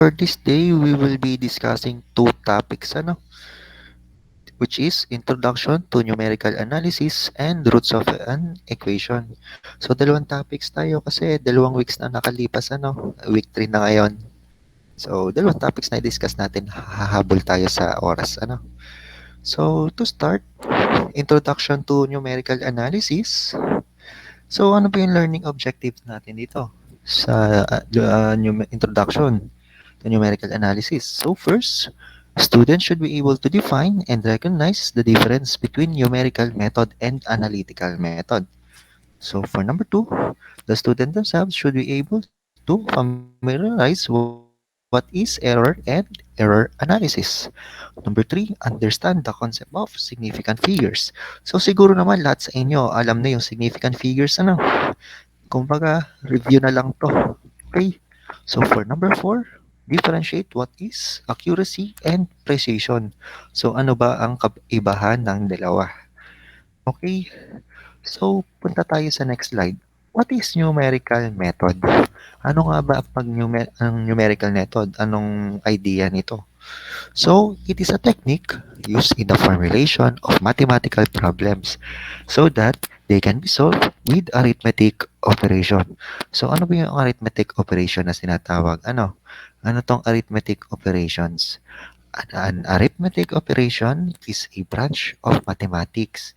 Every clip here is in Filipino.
For this day, we will be discussing two topics, which is Introduction to Numerical Analysis and Roots of an Equation. So, dalawang topics tayo kasi dalawang weeks na nakalipas, week 3 na ngayon. So, dalawang topics na i-discuss natin, hahabol tayo sa oras. So, to start, Introduction to Numerical Analysis. So, ano ba yung learning objectives natin dito sa introduction to numerical analysis? So, first, students should be able to define and recognize the difference between numerical method and analytical method. So, for number two, the student themselves should be able to familiarize what is error and error analysis. Number three, understand the concept of significant figures. So, siguro naman lahat sa inyo alam na yung significant figures. Kumbaga, review na lang to. Okay? So, for number 4, differentiate what is accuracy and precision. So, ano ba ang kaibahan ng dalawa? Okay? So, punta tayo sa next slide. What is numerical method? Ano nga ba ang numerical method? Anong idea nito? So, it is a technique used in the formulation of mathematical problems so that they can be solved with arithmetic operation. So, ano ba yung arithmetic operation na sinatawag? Ano tong arithmetic operations? An arithmetic operation is a branch of mathematics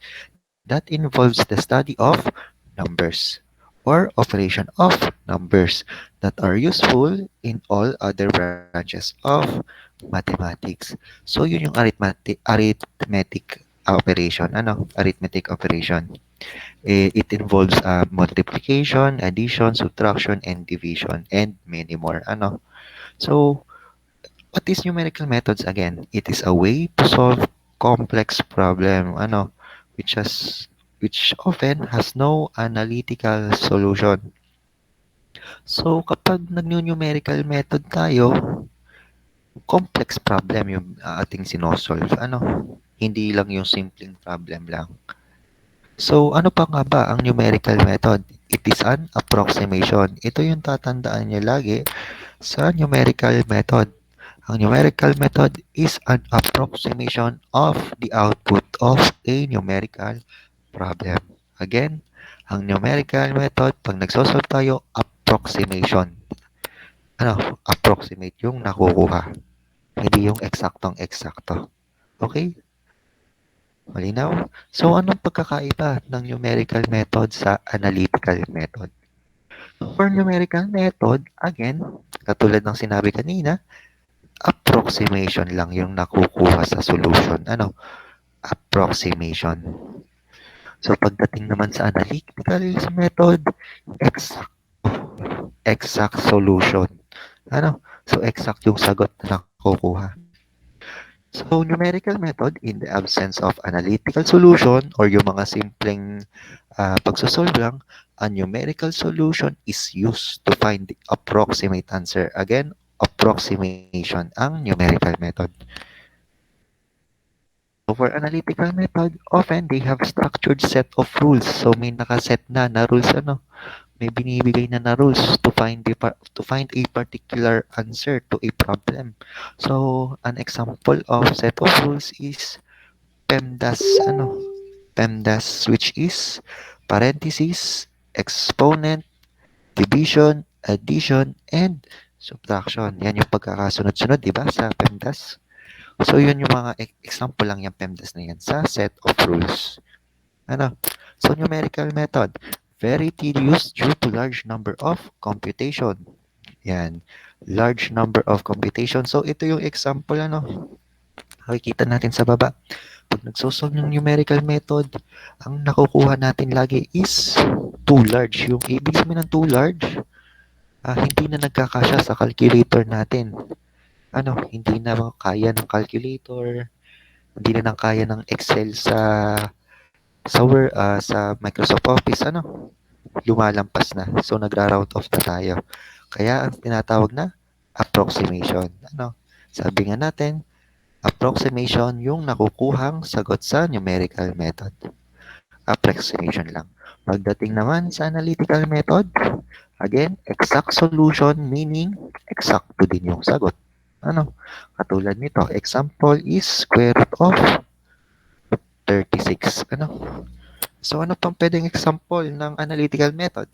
that involves the study of numbers or operation of numbers that are useful in all other branches of mathematics. So, yun yung arithmetic operation. Arithmetic operation. It involves multiplication, addition, subtraction, and division, and many more. So, what is numerical methods again? It is a way to solve complex problem, which often has no analytical solution. So, kapag nag-numerical method tayo, complex problem yung ating sinosolve. Hindi lang yung simpleng problem lang. So, ano pa nga ba ang numerical method? It is an approximation. Ito yung tatandaan niyo lagi sa numerical method. Ang numerical method is an approximation of the output of a numerical problem. Again, ang numerical method, pag nagsosolve tayo, approximation. Approximate yung nakukuha. Hindi yung eksaktong-eksakto. Okay? Malinaw? So, anong pagkakaiba ng numerical method sa analytical method? For numerical method, again, katulad ng sinabi kanina, approximation lang yung nakukuha sa solution. Approximation. So, pagdating naman sa analytical method, exact. Exact solution. So, exact yung sagot na nakukuha. So, numerical method, in the absence of analytical solution or yung mga simpleng pagsosolve lang, a numerical solution is used to find the approximate answer. Again, approximation ang numerical method. So, for analytical method, often they have structured set of rules. So, may nakaset na rules, may binibigay na rules to find a particular answer to a problem. So, an example of set of rules is PEMDAS, PEMDAS, which is parenthesis, exponent, division, addition, and subtraction. Yan yung pagkakasunod-sunod, di ba, sa PEMDAS? So, yun yung mga example lang yung PEMDAS na yan sa set of rules. So, numerical method. Very tedious due to large number of computation. Yan. Large number of computation. So, ito yung example, Makikita natin sa baba. Pag nagsosolve ng numerical method, ang nakukuha natin lagi is too large. Yung ibig sabihin ng too large, hindi na nagkakasya sa calculator natin. Hindi na kaya ng calculator, hindi na kaya ng Excel sa Microsoft Office, lumalampas na. So, nagra-round off na tayo. Kaya, ang tinatawag na approximation. Sabi nga natin, approximation yung nakukuhang sagot sa numerical method. approximation lang. Pagdating naman sa analytical method, again, exact solution meaning eksakto din yung sagot. Ano? Katulad nito, example is square root of 36. Ano? So, ano pang pwedeng example ng analytical method?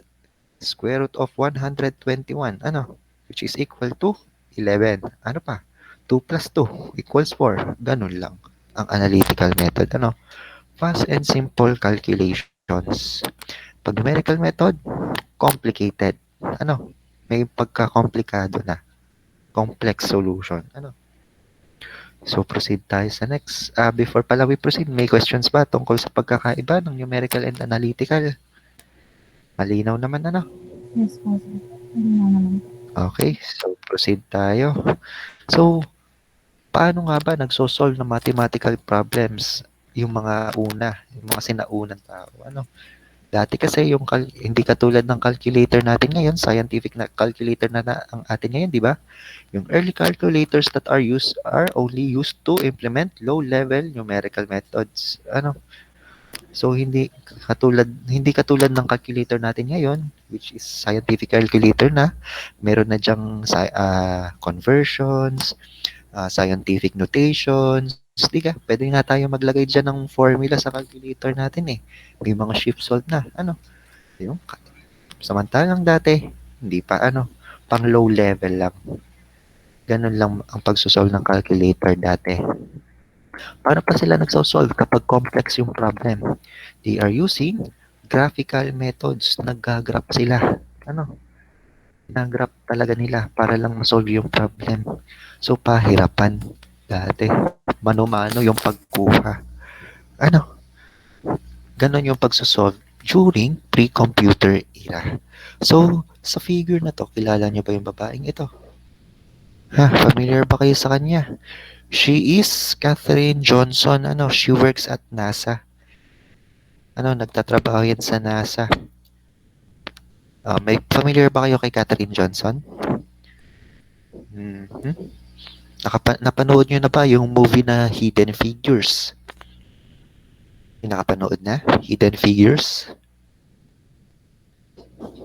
Square root of 121. Ano? Which is equal to 11. Ano pa? 2 plus 2 equals 4. Ganun lang ang analytical method. Ano? Fast and simple calculations. Pag numerical method, complicated. Ano? May pagka-komplikado na. Complex solution. Ano? So, proceed tayo sa next. Before pala we proceed, may questions ba tungkol sa pagkakaiba ng numerical and analytical? Malinaw naman, ano? Yes po, sir. Malinaw naman po. Okay, so proceed tayo. So, paano nga ba nagsosolve ng mathematical problems yung mga yung mga sinaunang tao? Ano? Dati kasi hindi katulad ng calculator natin ngayon, scientific na calculator na ang atin ngayon, di ba? Yung early calculators that are only used to implement low-level numerical methods. Ano? So hindi katulad ng calculator natin ngayon, which is scientific calculator na, meron na diyang conversions, scientific notations, di ka? Pwede nga tayo maglagay diyan ng formula sa calculator natin eh. May mga shift solve na. Ano? Yung samantalang dati, hindi pa pang low level lang. Ganun lang ang pagsosolve ng calculator dati. Paano pa sila nagsosolve kapag complex yung problem? They are using graphical methods. Nag-graph sila. Nag-graph talaga nila para lang masolve yung problem. So, pahirapan dati. Mano-mano yung pagkuha. Ganon yung pagsosolve during pre-computer era. So, sa figure na to, kilala niyo ba yung babaeng ito? Familiar ba kayo sa kanya? She is Katherine Johnson. She works at NASA. Nagtatrabaho yan sa NASA. May familiar ba kayo kay Katherine Johnson? Mm-hmm. Napanood nyo na ba yung movie na Hidden Figures? Yung nakapanood na? Hidden Figures?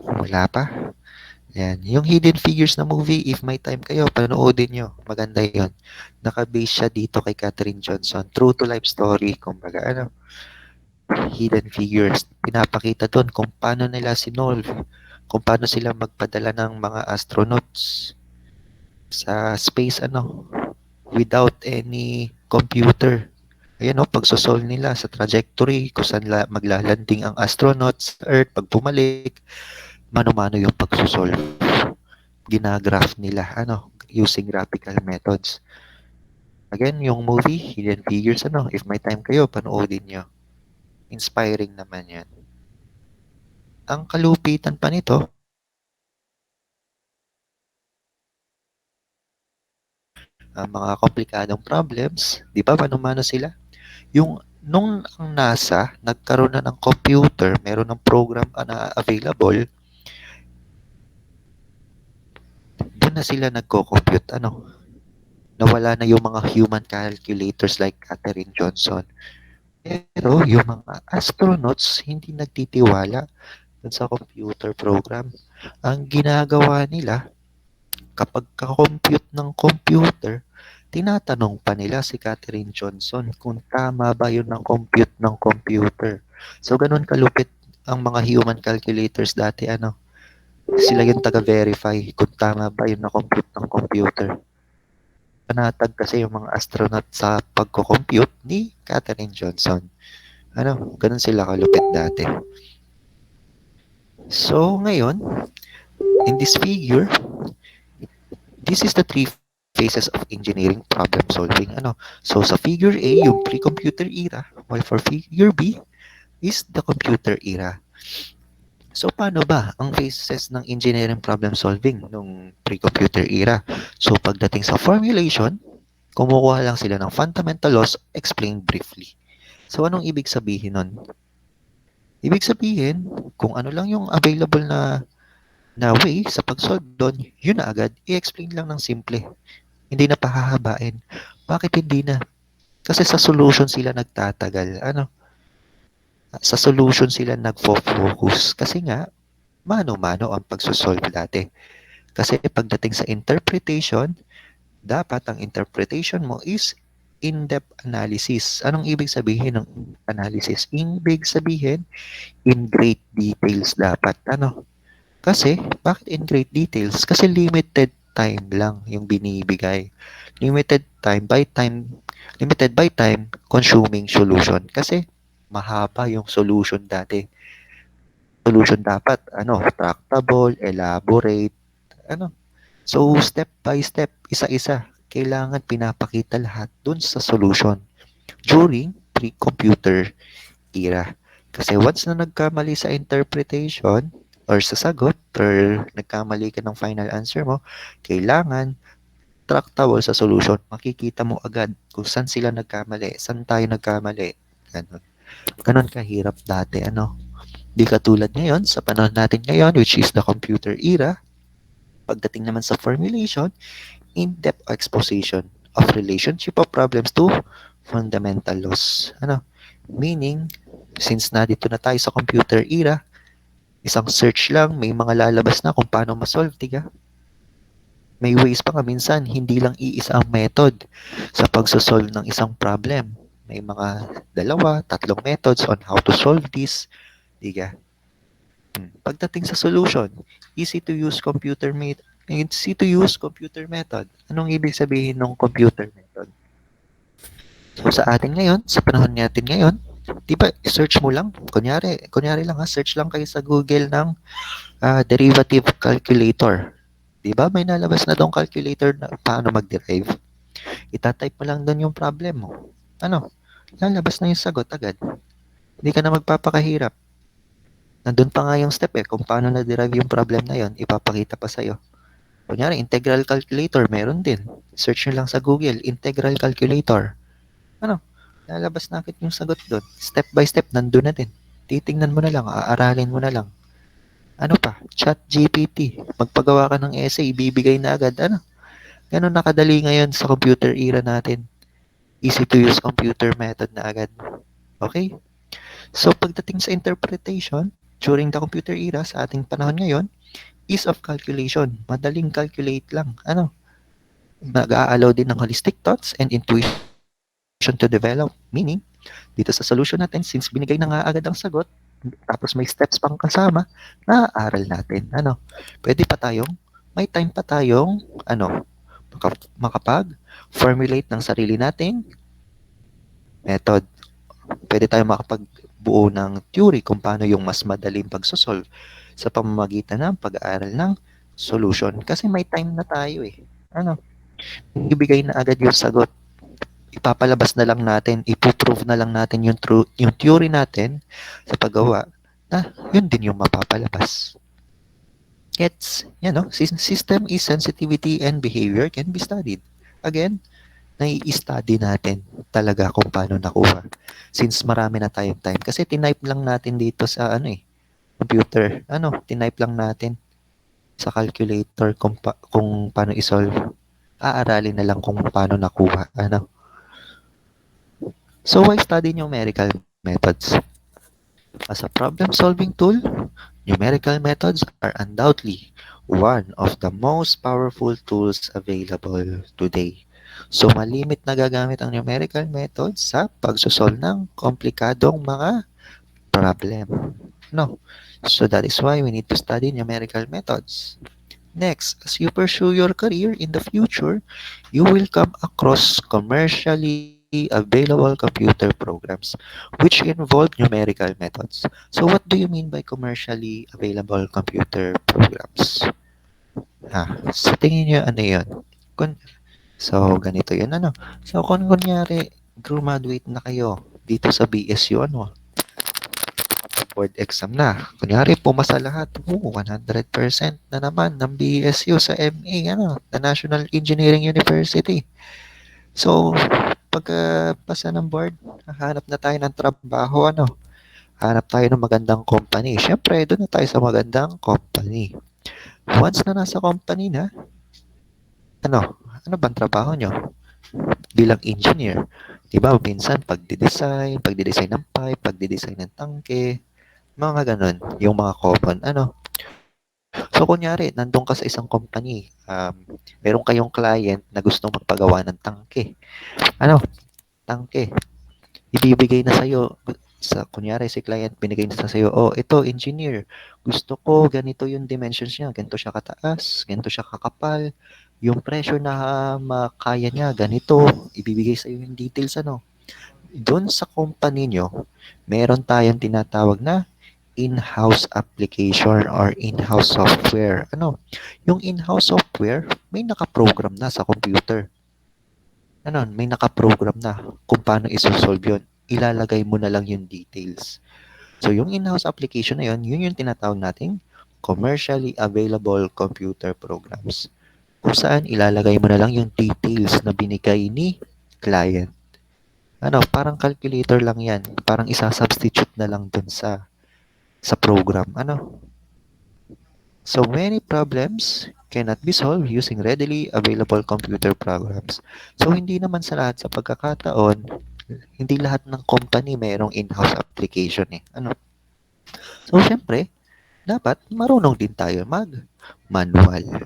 Wala pa? Yan. Yung Hidden Figures na movie, if may time kayo, panoodin nyo. Maganda yon. Naka-base siya dito kay Katherine Johnson. True to life story. Kumbaga, Hidden Figures. Pinapakita doon kung paano nila sinolve. Kung paano sila magpadala ng mga astronauts sa space, without any computer. Ayan, pagsosolve nila sa trajectory, kung saan maglalanding ang astronauts sa Earth, pag bumalik, mano-mano yung pagsosolve. Ginagraph nila, using graphical methods. Again, yung movie, Hidden Figures, if may time kayo, panoodin nyo. Inspiring naman yan. Ang kalupitan pa nito, ang mga komplikadong problems, di ba, mano-mano sila? Nung ang NASA, nagkaroon na ng computer, meron ng program na available, doon na sila nagko-compute, nawala na yung mga human calculators like Katherine Johnson. Pero yung mga astronauts, hindi nagtitiwala dun sa computer program. Ang ginagawa nila, kapag ka-compute ng computer, tinatanong pa nila si Katherine Johnson kung tama ba yun ang compute ng computer. So, ganun kalupit ang mga human calculators dati, sila yung taga-verify kung tama ba yun na compute ng computer. Panatag kasi yung mga astronaut sa pagko-compute ni Katherine Johnson. Ganun sila kalupit dati. So, ngayon, in this figure, this is the three phases of engineering problem solving. So, sa figure A, yung pre-computer era, while for figure B is the computer era. So, paano ba ang phases ng engineering problem solving nung pre-computer era? So, pagdating sa formulation, kumukuha lang sila ng fundamental laws explained briefly. So, anong ibig sabihin nun? Ibig sabihin, kung ano lang yung available na way sa pag-solve doon, yun na agad, i-explain lang ng simple. Hindi na pahahabain. Bakit hindi na? Kasi sa solution sila nagtatagal. Sa solution sila nagfo-focus kasi nga mano-mano ang pagso-solve dati. Kasi pagdating sa interpretation, dapat ang interpretation mo is in-depth analysis. Anong ibig sabihin ng analysis? Ibig sabihin, in great details dapat. Ano? Kasi, bakit in great details? Kasi limited time lang yung binibigay. Limited by time consuming solution. Kasi, mahaba yung solution dati. Solution dapat, tractable, elaborate, ano. So, step by step, isa-isa, kailangan pinapakita lahat dun sa solution during pre-computer era. Kasi once na nagkamali sa interpretation or sa sagot or nagkamali ka ng final answer mo, kailangan tractable sa solution. Makikita mo agad kung saan sila nagkamali, saan tayo nagkamali. Ganon. Ganon kahirap dati, Di katulad ngayon, sa panahon natin ngayon, which is the computer era, pagdating naman sa formulation, in-depth exposition of relationship of problems to fundamental laws. Meaning, since dito na tayo sa computer era, isang search lang, may mga lalabas na kung paano ma-solve, diga? May ways pa nga minsan, hindi lang iisa ang method sa pagsosolve ng isang problem. May mga dalawa, tatlong methods on how to solve this, diga? Pagdating sa solution, easy to use computer method. Anong ibig sabihin ng computer method? So sa atin ngayon, sa panahon natin ngayon, di ba, search mo lang, kunyari lang search lang kayo sa Google ng derivative calculator. Di ba, may nalabas na dong calculator na paano mag-derive. Itatype mo lang doon yung problem mo. Lalabas na yung sagot agad. Hindi ka na magpapakahirap. Nandun pa nga yung step kung paano na-derive yung problem na yon, ipapakita pa sa'yo. Kunyari, integral calculator, meron din. Search nyo lang sa Google, integral calculator. Lalabas na agad yung sagot doon. Step by step, nandun na din. Titingnan mo na lang, aaralin mo na lang. Chat GPT. Magpagawa ka ng essay, ibibigay na agad. Ganun nakadali ngayon sa computer era natin. Easy to use computer method na agad. Okay? So, pagdating sa interpretation, during the computer era, sa ating panahon ngayon, ease of calculation. Madaling calculate lang. Mag-a-allow din ng holistic thoughts and intuition to develop. Meaning, dito sa solution natin, since binigay na nga agad ang sagot, tapos may steps pang kasama, naaaral natin. May time pa tayong, makapag-formulate ng sarili nating method. Pwede tayong makapagbuo ng theory kung paano yung mas madaling pagsosolve sa pamamagitan ng pag-aaral ng solution. Kasi may time na tayo ibigay na agad yung sagot. Ipapalabas na lang natin, ipoprove na lang natin yung theory natin sa paggawa na yun din yung mapapalabas. System is sensitivity and behavior can be studied. Again, nai-study natin talaga kung paano nakuha. Since marami na tayong time. Kasi tinype lang natin dito sa computer. Tinype lang natin sa calculator kung paano isolve. Aaralin na lang kung paano nakuha. So why study numerical methods? As a problem-solving tool, numerical methods are undoubtedly one of the most powerful tools available today. So, malimit na gagamit ang numerical methods sa pagsosolve ng komplikadong mga problem. So, that is why we need to study numerical methods. Next, as you pursue your career in the future, you will come across commercially available computer programs which involve numerical methods. So, what do you mean by commercially available computer programs? Sa tingin nyo, ano yun? So, ganito yun, So, kung kunyari, graduate na kayo dito sa BSU, board exam na. Kunyari, pumasa lahat. 100% na naman ng BSU sa MA, the National Engineering University. So, pagpasa ng board, hanap na tayo ng trabaho, Hanap tayo ng magandang company. Siyempre, doon na tayo sa magandang company. Once na nasa company na, ano bang trabaho nyo? Bilang engineer. Di ba, minsan pagdidesign ng pipe, pagdidesign ng tangke, mga ganun, yung mga common, So, kunyari, nandun ka sa isang company, meron kayong client na gustong magpagawa ng tangke. Ano, tangke, ibibigay na sa'yo, kunyari, si client, binigay na sa'yo, oh, ito, engineer, gusto ko, ganito yung dimensions niya, ganito siya kataas, ganito siya kakapal, yung pressure na makaya niya, ganito, ibibigay sa'yo yung details, doon sa company nyo, meron tayong tinatawag na in-house application or in-house software. Yung in-house software, may nakaprogram na sa computer. May nakaprogram na kung paano isosolve yun. Ilalagay mo na lang yung details. So, yung in-house application na yun yung tinatawag nating commercially available computer programs. Kung saan ilalagay mo na lang yung details na binigay ni client. Parang calculator lang yan. Parang isa-substitute na lang dun sa program. So many problems cannot be solved using readily available computer programs. So hindi naman sa lahat sa pagkakataon, hindi lahat ng company mayroong in-house application eh. So syempre, dapat marunong din tayo mag-manual.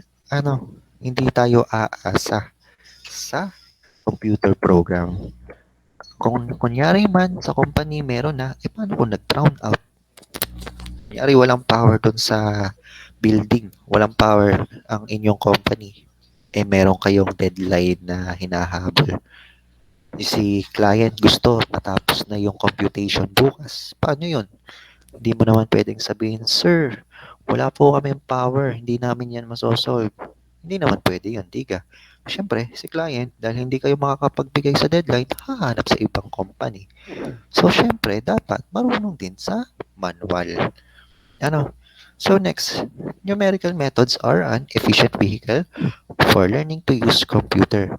Hindi tayo aasa sa computer program. Kung kunyari man sa company meron na, paano kung nag-drown out? Kunyari walang power doon sa building, walang power ang inyong company. Meron kayong deadline na hinahabol. Si client gusto matapos na yung computation bukas. Paano yun? Hindi mo naman pwedeng sabihin, Sir, wala po kaming power, hindi namin yan masosolve. Hindi naman pwede yun, diga. Siyempre, si client, dahil hindi kayo makakapagbigay sa deadline, hahanap sa ibang company. So, siyempre, dapat marunong din sa manual. So next, numerical methods are an efficient vehicle for learning to use computer.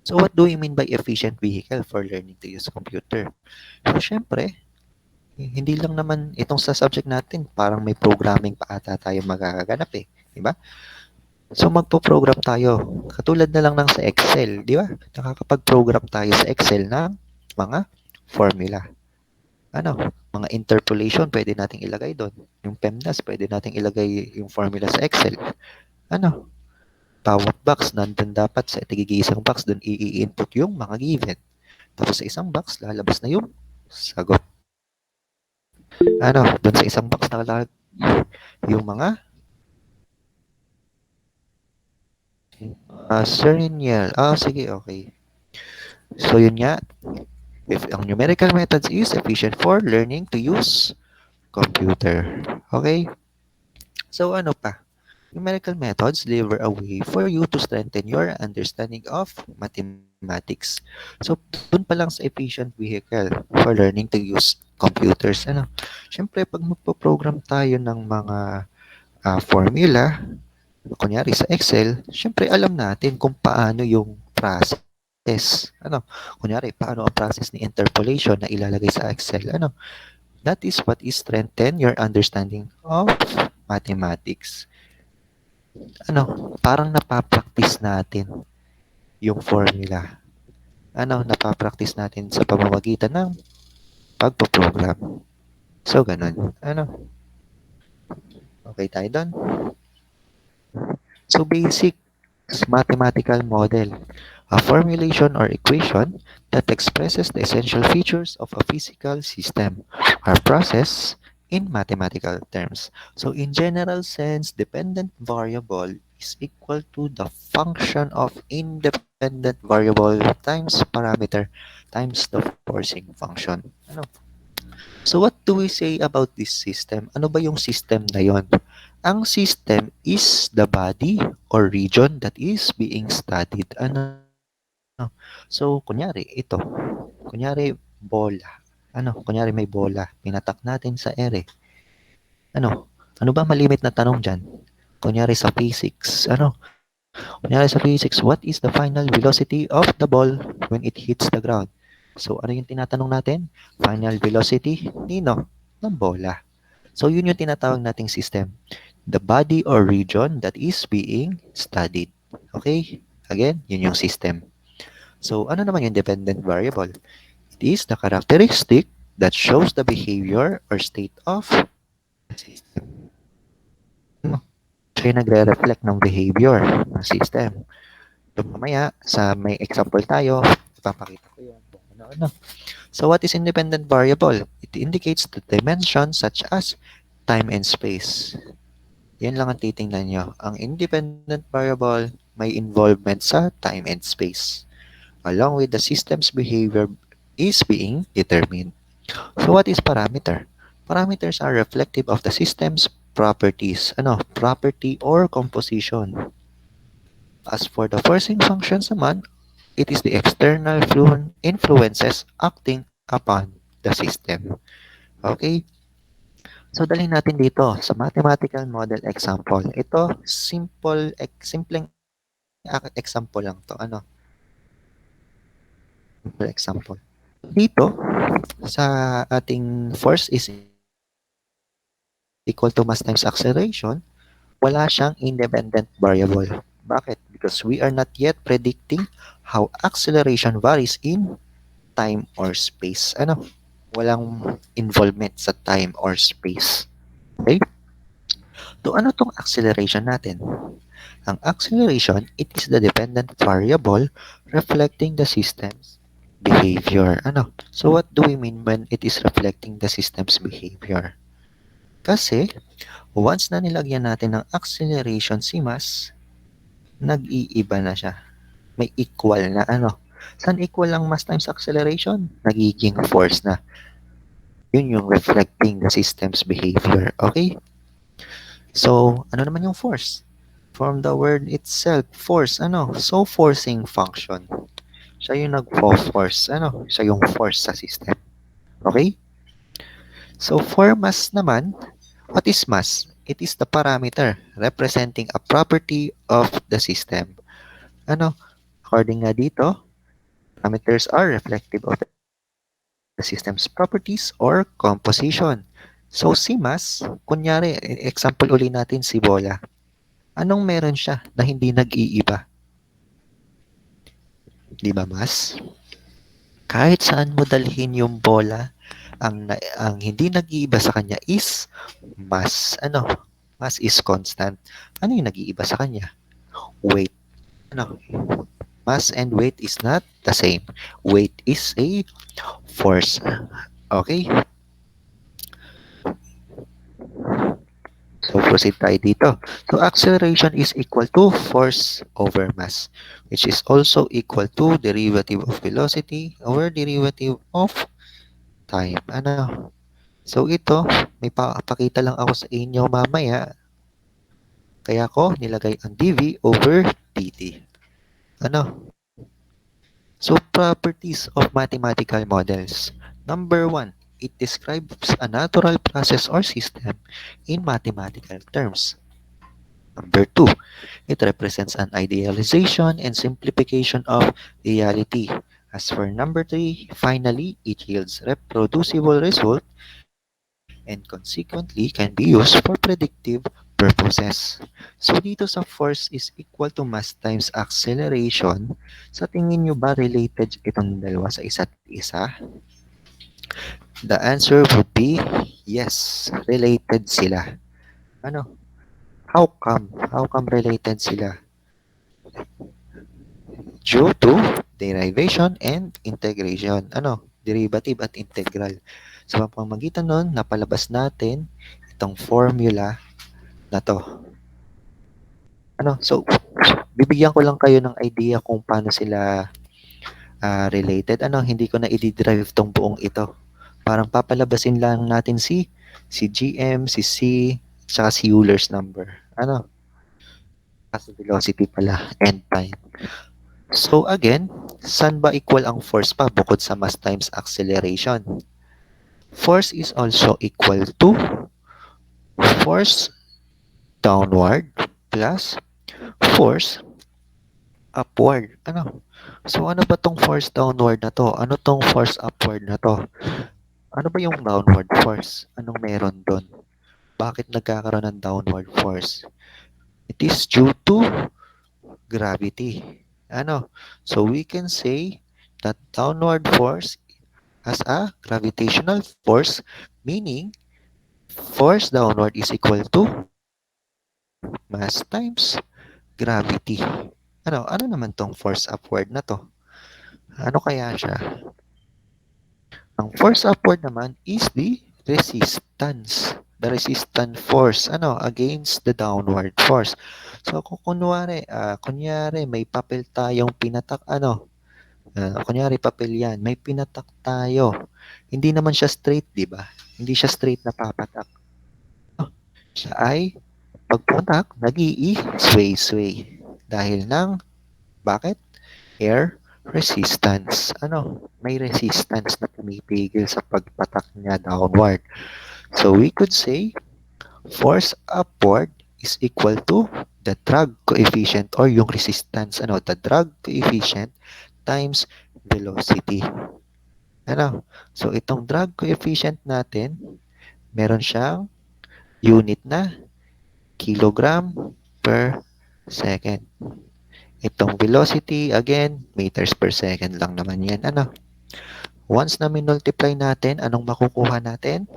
So what do we mean by efficient vehicle for learning to use computer? So syempre, hindi lang naman itong sa subject natin, parang may programming pa ata tayo magaganap eh, di ba? So magpo-program tayo, katulad na lang ng sa Excel, di ba? Nakakapag-program tayo sa Excel ng mga formula. Mga interpolation, pwede nating ilagay doon. Yung PEMDAS, pwede nating ilagay yung formula sa Excel. Bawat box, nandun dapat sa tig-iisang box, doon i-input yung mga given. Tapos sa isang box, lalabas na yung sagot. Doon sa isang box, nakalagay yung mga Serenial. Sige, okay. So, yun nga. If ang numerical methods is efficient for learning to use computer. Okay? So, ano pa? Numerical methods deliver a way for you to strengthen your understanding of mathematics. So, dun pa lang sa efficient vehicle for learning to use computers. Siyempre, pag magpo-program tayo ng mga formula, kunyari sa Excel, siyempre alam natin kung paano yung process. Kunyari, paano ang process ni interpolation na ilalagay sa Excel. That is what is strengthen your understanding of mathematics. Parang napapractice natin yung formula. Napapractice natin sa pamamagitan ng pagpo-program. So, ganun. Okay tayo doon? So, basic mathematical model. A formulation or equation that expresses the essential features of a physical system or process in mathematical terms. So, in general sense, dependent variable is equal to the function of independent variable times parameter times the forcing function. So, what do we say about this system? Ano ba yung system na yon? Ang system is the body or region that is being studied. So, kunyari, ito. Kunyari, bola. Kunyari may bola. Pinatak natin sa ere. Ano ba malimit na tanong dyan? Kunyari sa physics. Kunyari sa physics, what is the final velocity of the ball when it hits the ground? So, ano yung tinatanong natin? Final velocity, nino? Ng bola. So, yun yung tinatawag nating system. The body or region that is being studied. Okay? Again, yun yung system. So, ano naman yung dependent variable? It is the characteristic that shows the behavior or state of the system. Ano? Siya yung nagre-reflect ng behavior ng system. So, mamaya, sa may example tayo, ipapakita ko yun. Ano. So, what is independent variable? It indicates the dimension such as time and space. Yan lang ang titingnan nyo. Ang independent variable may involvement sa time and space, along with the system's behavior is being determined. So, what is parameter? Parameters are reflective of the system's properties. Ano? Property or composition. As for the forcing functions naman, it is the external influences acting upon the system. Okay? So, dalhin natin dito sa mathematical model example. Ito, simpleng example lang to. Ano? Simple example. Dito, sa ating force is equal to mass times acceleration, wala siyang independent variable. Bakit? Because we are not yet predicting how acceleration varies in time or space. Ano? Walang involvement sa time or space. Okay? So, ano tong acceleration natin? Ang acceleration, it is the dependent variable reflecting the system's behavior. Ano? So, what do we mean when it is reflecting the system's behavior? Kasi, once na nilagyan natin ng acceleration si mass, nag-iiba na siya. May equal na ano. Saan equal ang mass times acceleration? Nagiging force na. Yun yung reflecting the system's behavior. Okay? So, ano naman yung force? From the word itself, force, ano? So, forcing function. Siya yung nag-force, ano? Siya yung force sa system. Okay? So, for mass naman, what is mass? It is the parameter representing a property of the system. Ano? According nga dito, parameters are reflective of the system's properties or composition. So, si mass, kunyari, example uli natin si bola. Anong meron siya na hindi nag-iiba? Di ba, mass? Kahit saan mo dalhin yung bola, ang hindi nag-iiba sa kanya is mass. Ano? Mass is constant. Ano yung nag-iiba sa kanya? Weight. Ano? Mass and weight is not the same. Weight is a force. Okay? So, proceed tayo dito. So, acceleration is equal to force over mass, which is also equal to derivative of velocity over derivative of time. Ano? So, ito, may pakita lang ako sa inyo mamaya. Kaya ko nilagay ang dv over dt. Ano? So, properties of mathematical models. Number 1, it describes a natural process or system in mathematical terms. Number 2, it represents an idealization and simplification of reality. As for number 3, finally, it yields reproducible result and consequently can be used for predictive purposes. So dito sa force is equal to mass times acceleration, sa tingin nyo ba related itong dalawa sa isa't isa? The answer would be yes, related sila. Ano? How come? How come related sila? Due to derivation and integration. Ano? Derivative at integral. Sa pamamagitan nun, napalabas natin itong formula na to. Ano? So, bibigyan ko lang kayo ng idea kung paano sila related. Ano? Hindi ko na i-derive tong buong ito. Parang papalabasin lang natin si GM, si C, tsaka si Euler's number. Ano? Kasi velocity pala and time. So again, saan ba equal ang force pa bukod sa mass times acceleration? Force is also equal to force downward plus force upward. Ano? So ano ba tong force downward na to? Ano tong force upward na to? Ano ba yung downward force? Anong meron doon? Bakit nagkakaroon ng downward force? It is due to gravity. Ano? So we can say that downward force as a gravitational force, meaning force downward is equal to mass times gravity. Ano naman tong force upward na to? Ano kaya siya? Ang force upward naman is the resistance. The resistant force, against the downward force. So, kung kunyari, may papel tayong pinatak, kunyari papel yan, may pinatak tayo. Hindi naman siya straight, di ba? Hindi siya straight na papatak. Siya ay, pagputak, nag-i-sway-sway. Dahil ng, bakit? Air resistance. May resistance na pumipigil sa pagpatak niya downward. So we could say force upward is equal to the drag coefficient or yung resistance, the drag coefficient times velocity. So itong drag coefficient natin, meron siyang unit na kilogram per second. Itong velocity, again, meters per second lang naman yan. Once na minultiply natin, anong makukuha natin?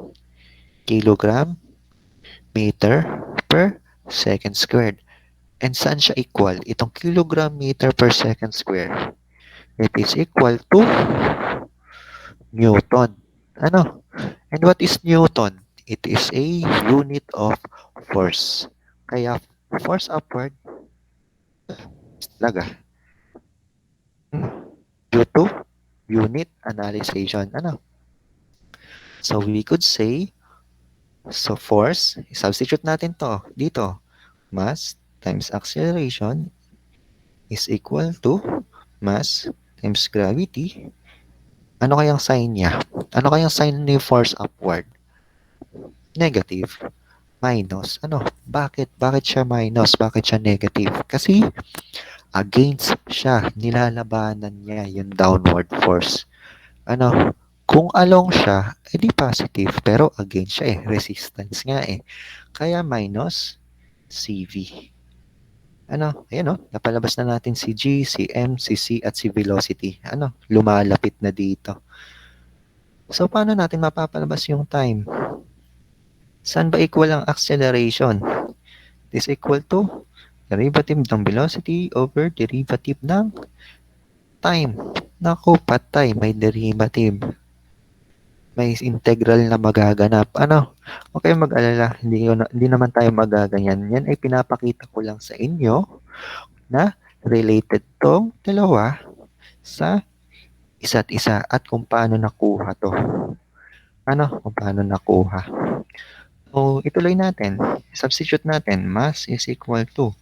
Kilogram meter per second squared. And saan siya equal? Itong kilogram meter per second squared. It is equal to Newton. And what is Newton? It is a unit of force. Kaya force upward talaga due to unit analyzation. So we could say, so force, substitute natin to dito. Mass times acceleration is equal to mass times gravity. Ano kayang sign niya? Ano kayang sign ni force upward? Negative. Minus. Bakit? Bakit siya minus? Bakit siya negative? Kasi against siya. Nilalabanan niya yung downward force. Kung along siya, edi positive. Pero against siya resistance nga Kaya minus CV. Ayan napalabas na natin si G, si M, si C, at si velocity. Lumalapit na dito. So, paano natin mapapalabas yung time? Saan ba equal ang acceleration? It is equal to derivative ng velocity over derivative ng time. Naku, patay, may derivative. May integral na magaganap. Huwag kayong mag-alala, hindi naman tayo magaganyan. Yan ay pinapakita ko lang sa inyo na related tong dalawa sa isa't isa at kung paano nakuha to. Kung paano nakuha. So, ituloy natin. Substitute natin. Mass is equal to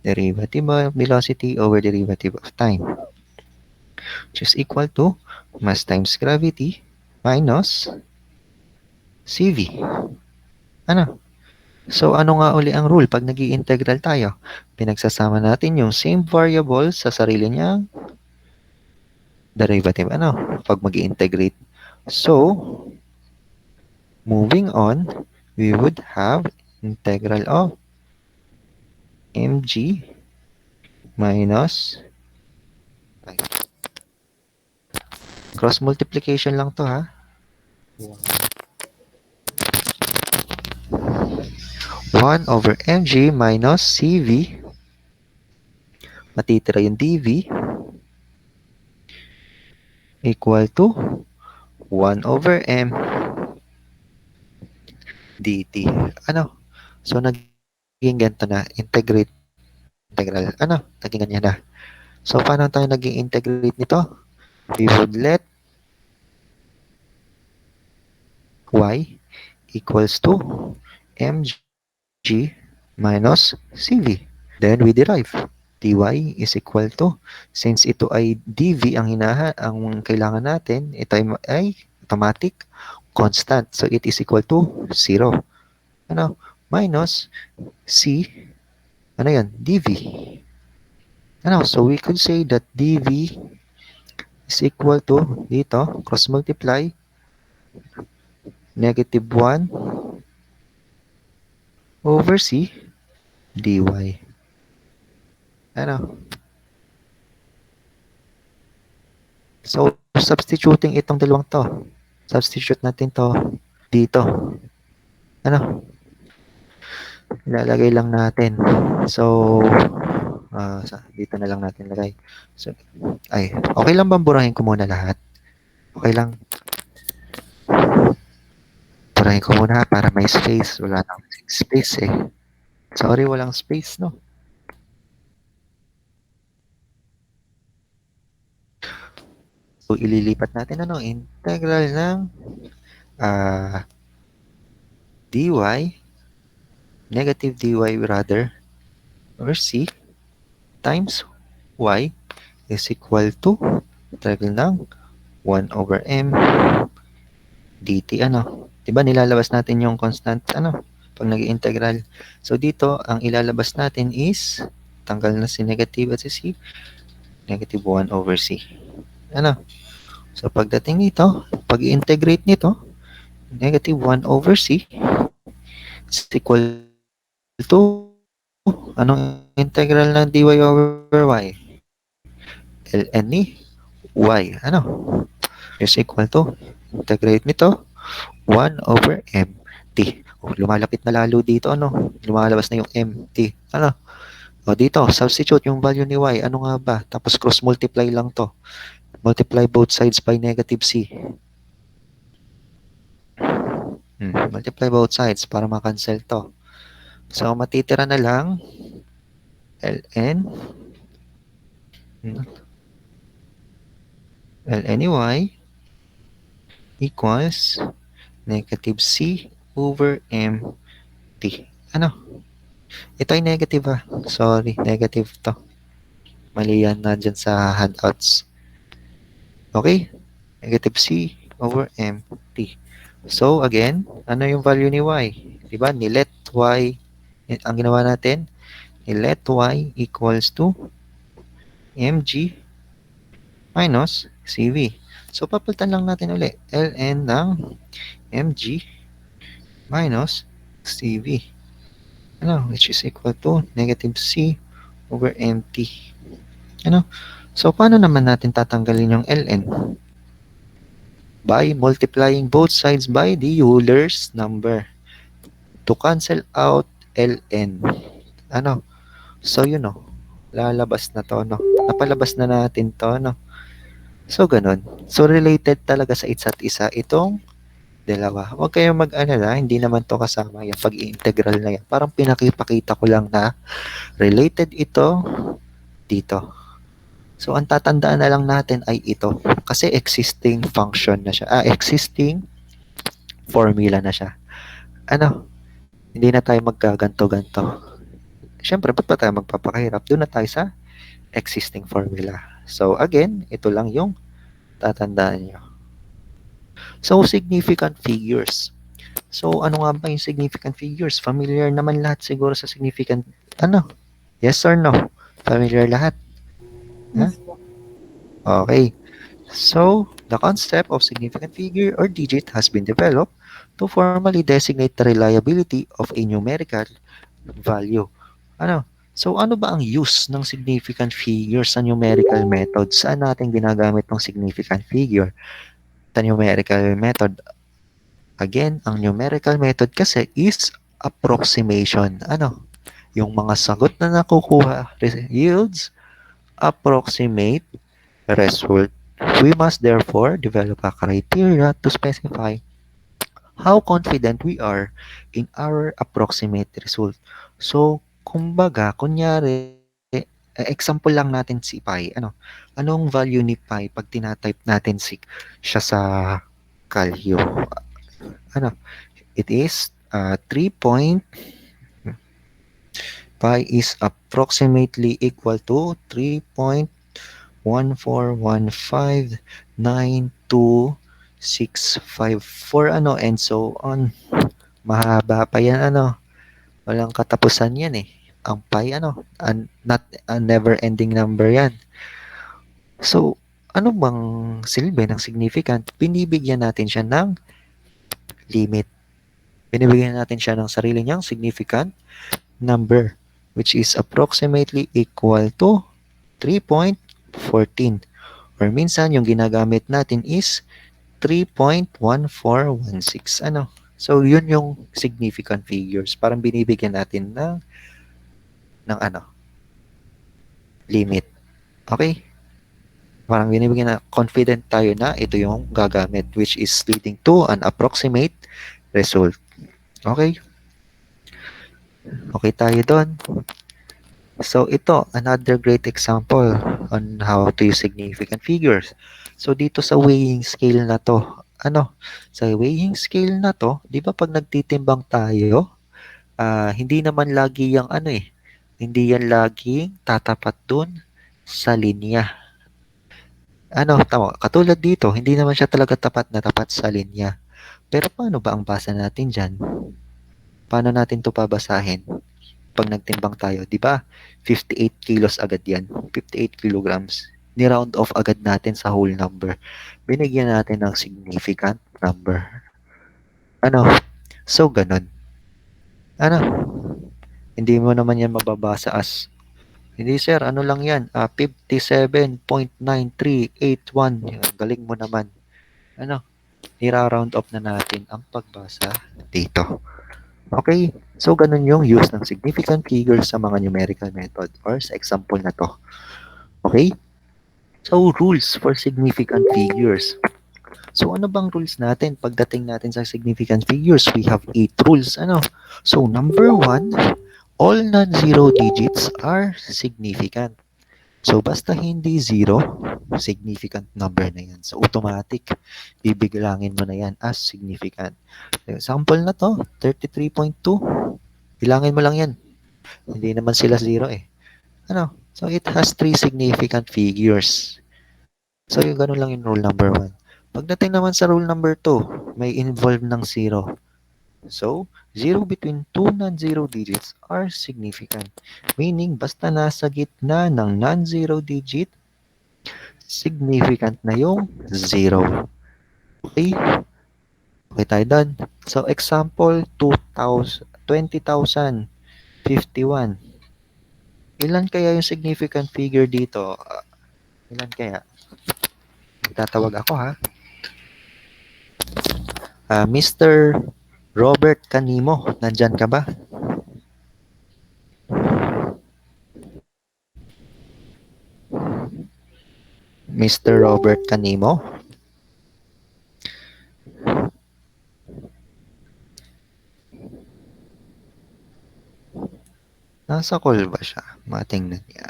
derivative of velocity over derivative of time. Which is equal to mass times gravity minus CV. So, ano nga uli ang rule pag nag-i-integral tayo? Pinagsasama natin yung same variable sa sarili niyang derivative. Pag mag-i-integrate. So, moving on, we would have integral of mg minus cross multiplication lang to ha. 1 over mg minus cv. Matitira yung dv equal to 1 over m dt. So, naging ganito na. Integral. Naging ganyan na. So, paano tayo naging integrate nito? We would let y equals to mg minus cv. Then, we derive. dy is equal to, since ito ay dv ang kailangan natin, ito ay automatic constant. So, it is equal to 0. Minus c, yan? dv. So, we could say that dv is equal to, dito, cross multiply, negative 1 over c dy. So, substituting itong dalawang to. Substitute natin to dito. Ano? Ilalagay lang natin. So, dito na lang natin lagay. So, okay lang bang burahin ko muna lahat? Okay lang. Burahin ko muna para may space. Wala nang space eh. Sorry, walang space, no? So, ililipat natin integral ng dy, negative dy rather, or c times y is equal to integral ng 1 over m dt. Diba nilalabas natin yung constant pag nag-integral. So dito ang ilalabas natin is tanggal na si negative at si c, negative 1 over c. So pagdating nito, pag i-integrate nito, negative 1 over c is equal to anong integral ng dy over y? ln ni y. Is equal to integrate nito 1 over mt. Lumalapit na lalo dito, lumalabas na yung mt. Dito, substitute yung value ni y. Ano nga ba? Tapos cross multiply lang to. Multiply both sides by negative c. Multiply both sides para makancel to. So, matitira na lang ln ln y equals negative c over mt. Ito ay negative Sorry, negative to. Mali yan na dyan sa handouts. Okay? Negative c over mt. So, again, ano yung value ni y? Diba? Nilet y, ang ginawa natin, nilet y equals to mg minus cv. So, papalitan lang natin ulit. ln ng mg minus cv. Which is equal to negative c over mt. So, paano naman natin tatanggalin yung ln? By multiplying both sides by the Euler's number to cancel out ln. So, lalabas na to, napalabas na natin to, So, ganun. So, related talaga sa isa't isa itong dalawa. Huwag kayong mag-alala, hindi naman to kasama yung pag-i-integral na yan. Parang pinakipakita ko lang na related ito dito. So, ang tatandaan na lang natin ay ito. Kasi existing function na siya. Existing formula na siya. Hindi na tayo magkaganto-ganto. Siyempre, ba't pa tayo magpapakahirap? Doon na tayo sa existing formula. So, again, ito lang yung tatandaan nyo. So, significant figures. So, ano nga ba yung significant figures? Familiar naman lahat siguro sa significant, Yes or no? Familiar lahat? Yes po. Okay. So, the concept of significant figure or digit has been developed to formally designate the reliability of a numerical value. So, ano ba ang use ng significant figure sa numerical method? Saan natin ginagamit ng significant figure? Sa numerical method. Again, ang numerical method kasi is approximation. Yung mga sagot na nakukuha yields approximate result. We must therefore develop a criteria to specify how confident we are in our approximate result. So, kumbaga, kunyari, example lang natin si pi. Anong value ni pi pag tinatype natin siya sa Calio? It is 3 point pi is approximately equal to 3.141592654 and so on. Mahaba pa yan walang katapusan yan ang pi not a never ending number yan. So ano bang silbi ng significant? Binibigyan natin siya ng limit. Binibigyan natin siya ng sarili niyang significant number which is approximately equal to 3.14 Or minsan, yung ginagamit natin is 3.1416. Ano? So, yun yung significant figures. Parang binibigyan natin ng ano, limit. Okay? Parang binibigyan na confident tayo na ito yung gagamit, which is leading to an approximate result. Okay? Okay tayo doon. So ito, another great example on how to use significant figures. So dito sa weighing scale na to, ano, sa weighing scale na to, di ba pag nagtitimbang tayo, hindi naman lagi yung ano hindi yan laging tatapat dun sa linya. Ano, tama, katulad dito, hindi naman siya talaga tapat na tapat sa linya. Pero paano ba ang basa natin dyan? Paano natin to pabasahin? Pag nagtimbang tayo, di ba? 58 kilos agad yan. 58 kilograms. Ni-round off agad natin sa whole number. Binigyan natin ng significant number. Ano? So, ganun. Ano? Hindi mo naman yan mababasa as, hindi sir, ano lang yan? 57.9381. Galing mo naman. Ano? I-round off na natin ang pagbasa dito. Okay? So, ganun yung use ng significant figures sa mga numerical method or sa example na to. Okay? So, rules for significant figures. So, ano bang rules natin pagdating natin sa significant figures? We have 8 rules. Ano? So, number 1, all non-zero digits are significant. So, basta hindi zero, significant number na yan. So, automatic, bibiglangin mo na yan as significant. Example na to, 33.2. Bilangin mo lang yan. Hindi naman sila zero eh. Ano? So, it has 3 significant figures. So, yung ganun lang yung rule number 1. Pagdating naman sa rule number 2, may involved ng zero. So, 0 between 2 non-zero digits are significant. Meaning, basta nasa gitna ng non-zero digit, significant na yung 0. Okay? Okay tayo doon. So, example, 20,051. Ilan kaya yung significant figure dito? Ilan kaya? Tatawag ako ha. Mr. Robert Canimo, nandyan ka ba? Mr. Robert Canimo? Nasa call ba siya? Matingnan niya.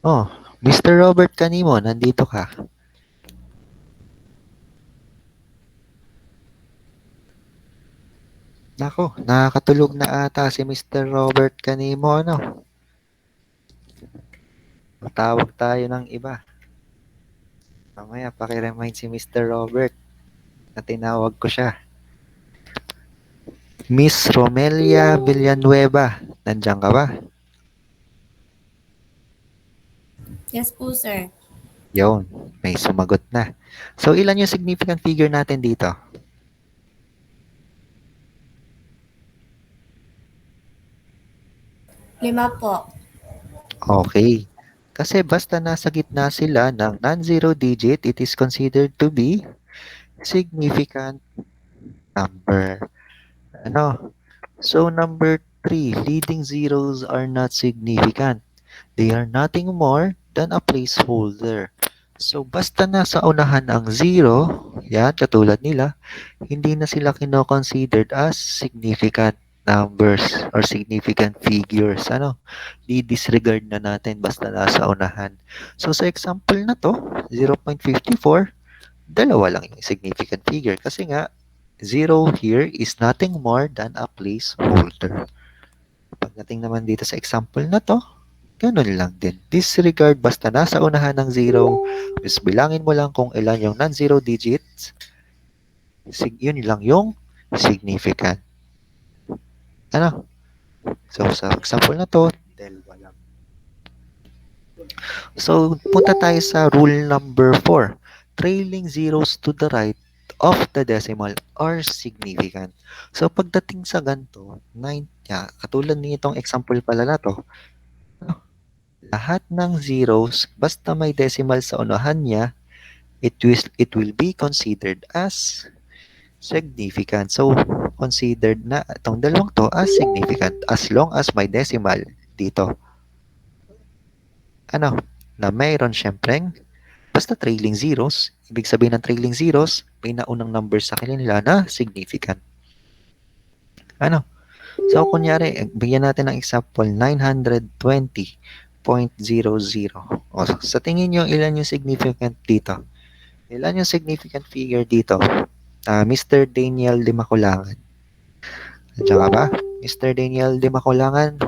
Oh, Mr. Robert Canimo, nandito ka. Nako, nakakatulog na ata si Mr. Robert Canimo, ano? Matawag tayo ng iba. Mamaya, pakiremind si Mr. Robert na tinawag ko siya. Miss Romelia Villanueva, nandiyan ka ba? Yes po, sir. Yun, may sumagot na. So, ilan yung significant figure natin dito? Lima po. Okay. Kasi basta nasa gitna sila ng non-zero digit, it is considered to be significant number. Ano? So, number 3, leading zeros are not significant. They are nothing more than a placeholder. So, basta nasa unahan ang zero, yan, katulad nila, hindi na sila kino-considered as significant numbers or significant figures. Ano? Di-disregard na natin basta nasa unahan. So, sa example na to, 0.54, dalawa lang yung significant figure kasi nga, 0 here is nothing more than a placeholder. Pagdating naman dito sa example na to, ganun lang din. Disregard basta nasa unahan ng 0, is bilangin mo lang kung ilan yung non-zero digits, yun lang yung significant. Ano? So, sa example na to, dalawa lang. So, punta tayo sa rule number 4. Trailing zeros to the right of the decimal are significant. So, pagdating sa ganito, 9, katulad nitong example pala na to, ano, lahat ng zeros, basta may decimal sa unahan niya, it will be considered as significant. So, considered na itong dalawang to as significant as long as may decimal dito. Ano? Na mayroon syempreng basta trailing zeros. Ibig sabihin ng trailing zeros, may naunang number sa kanila na significant. Ano? So, kunyari, bigyan natin ng example, 920.00. O, sa tingin nyo, ilan yung significant dito? Ilan yung significant figure dito? Mr. Daniel de Maculangan. Andiyan ka ba? Mr. Daniel de Maculangan?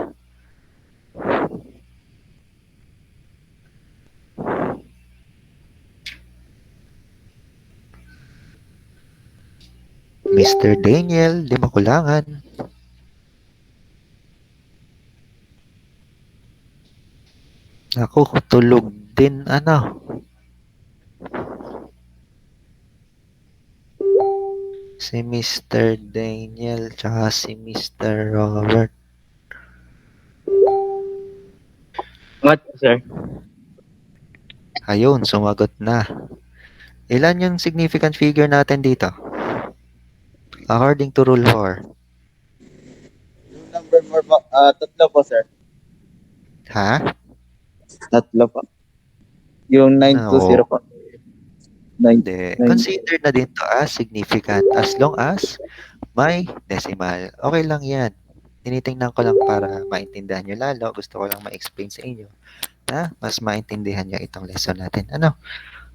Mr. Daniel de Maculangan. Ako, tulog din, ano. Si Mr. Daniel, tsaka si Mr. Robert. What, sir? Ayun, sumagot na. Ilan yung significant figure natin dito? According to Rule 4. Yung number 4 po, tatlo po, sir. Ha? Tatlo po. Yung 920 po. Hindi. Considered na din to as significant as long as may decimal. Okay lang yan. Tinitingnan ko lang para maintindihan nyo lalo. Gusto ko lang ma-explain sa inyo na mas maintindihan nyo itong lesson natin. Ano?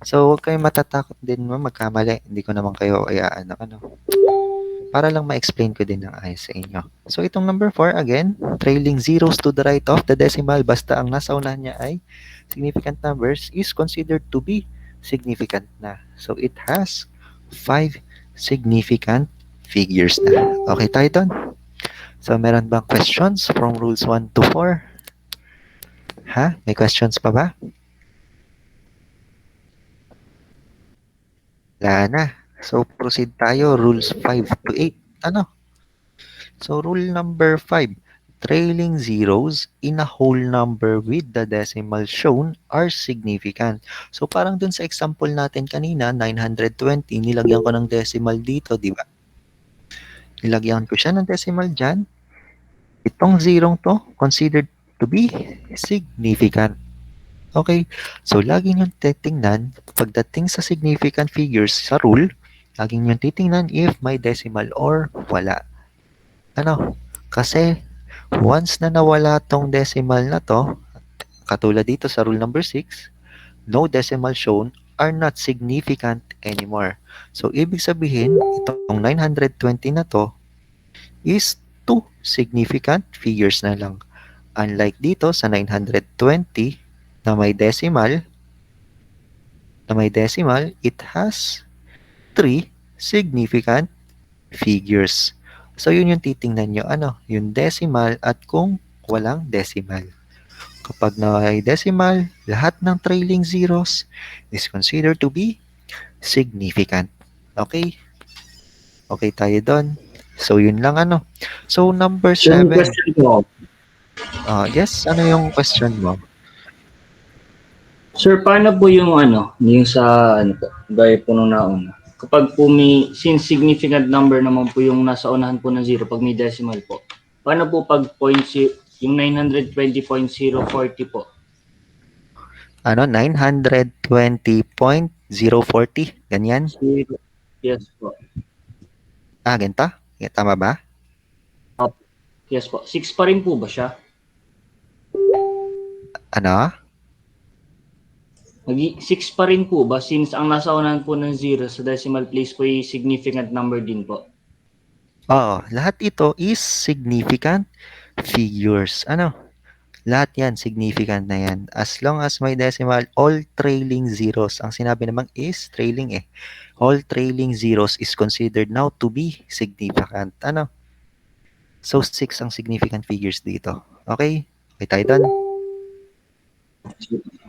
So, huwag kayong matatakot din mo magkamali. Hindi ko naman kayo ayaan. Ano? Para lang ma-explain ko din ng ayos sa inyo. So, itong number 4, again, trailing zeros to the right of the decimal, basta ang nasa unahan niya ay significant numbers, is considered to be significant na. So, it has 5 significant figures na. Okay tayo doon? So, meron bang questions from rules 1 to 4? Ha? May questions pa ba? Wala na. So, proceed tayo. Rules 5 to 8. Ano? So, rule number 5. Trailing zeros in a whole number with the decimal shown are significant. So, parang dun sa example natin kanina, 920, nilagyan ko ng decimal dito, di ba? Nilagyan ko siya ng decimal dyan. Itong zerong to, considered to be significant. Okay, so lagi nyo titingnan, pagdating sa significant figures sa rule, lagi nyo titingnan if may decimal or wala. Ano? Kasi, once na nawala tong decimal na to, katulad dito sa rule number 6, no decimal shown are not significant anymore. So, ibig sabihin, itong 920 na to is 2 significant figures na lang. Unlike dito sa 920, na may decimal, it has 3 significant figures. So, yun yung titingnan nyo, yung decimal at kung walang decimal. Kapag may decimal, lahat ng trailing zeros is considered to be significant. Okay? Okay tayo doon. So, yun lang So, number 7. question mo. Yes, ano yung question mo? Sir, paano po yung yung sa po, gaya po nung nauna? Kapag po since significant number naman po yung nasa unahan po ng zero, pag may decimal po, paano po pag yung 920.040 po? 920.040? Ganyan? Zero. Yes po. Ganito? Tama ba? Yes po. 6 pa rin po ba siya? Ano? 6 pa rin po ba since ang nasa unahan po ng zero sa decimal place po ay significant number din po? Oo, lahat ito is significant figures. Lahat yan, significant na yan. As long as may decimal, all trailing zeros. Ang sinabi naman is trailing eh. All trailing zeros is considered now to be significant. So, 6 ang significant figures dito. Okay? Okay tayo done?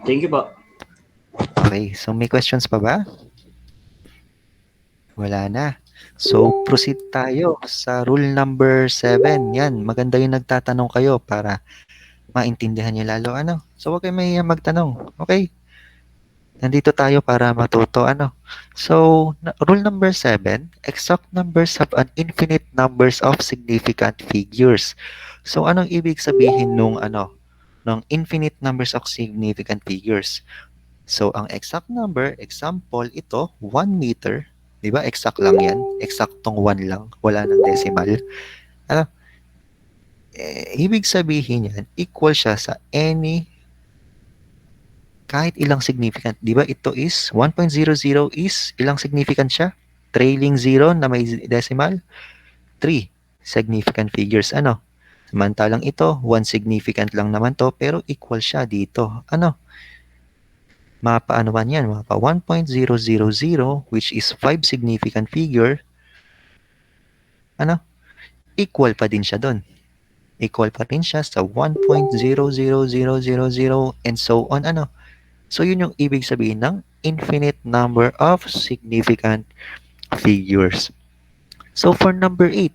Thank you po. Okay, so may questions pa ba? Wala na. So, proceed tayo sa rule number 7. Yan, maganda yung nagtatanong kayo para maintindihan niyo lalo. So, huwag kayong mahihiyang magtanong. Okay? Nandito tayo para matuto. So, rule number 7, exact numbers have an infinite numbers of significant figures. So, anong ibig sabihin nung infinite numbers of significant figures? So, ang exact number, example, ito, 1 meter. Di ba? Exact lang yan. Eksaktong 1 lang. Wala nang decimal. Ano? Ibig sabihin yan, equal siya sa kahit ilang significant. Di ba? Ito is 1.00 is ilang significant siya? Trailing 0 na may decimal? 3 significant figures. Samantalang ito, 1 significant lang naman to, pero equal siya dito. Mapa man yan? Mapa 1.000, which is 5 significant figure. Equal pa din siya doon. Equal pa rin siya sa 1.00000 and so on. So, yun yung ibig sabihin ng infinite number of significant figures. So, for number 8,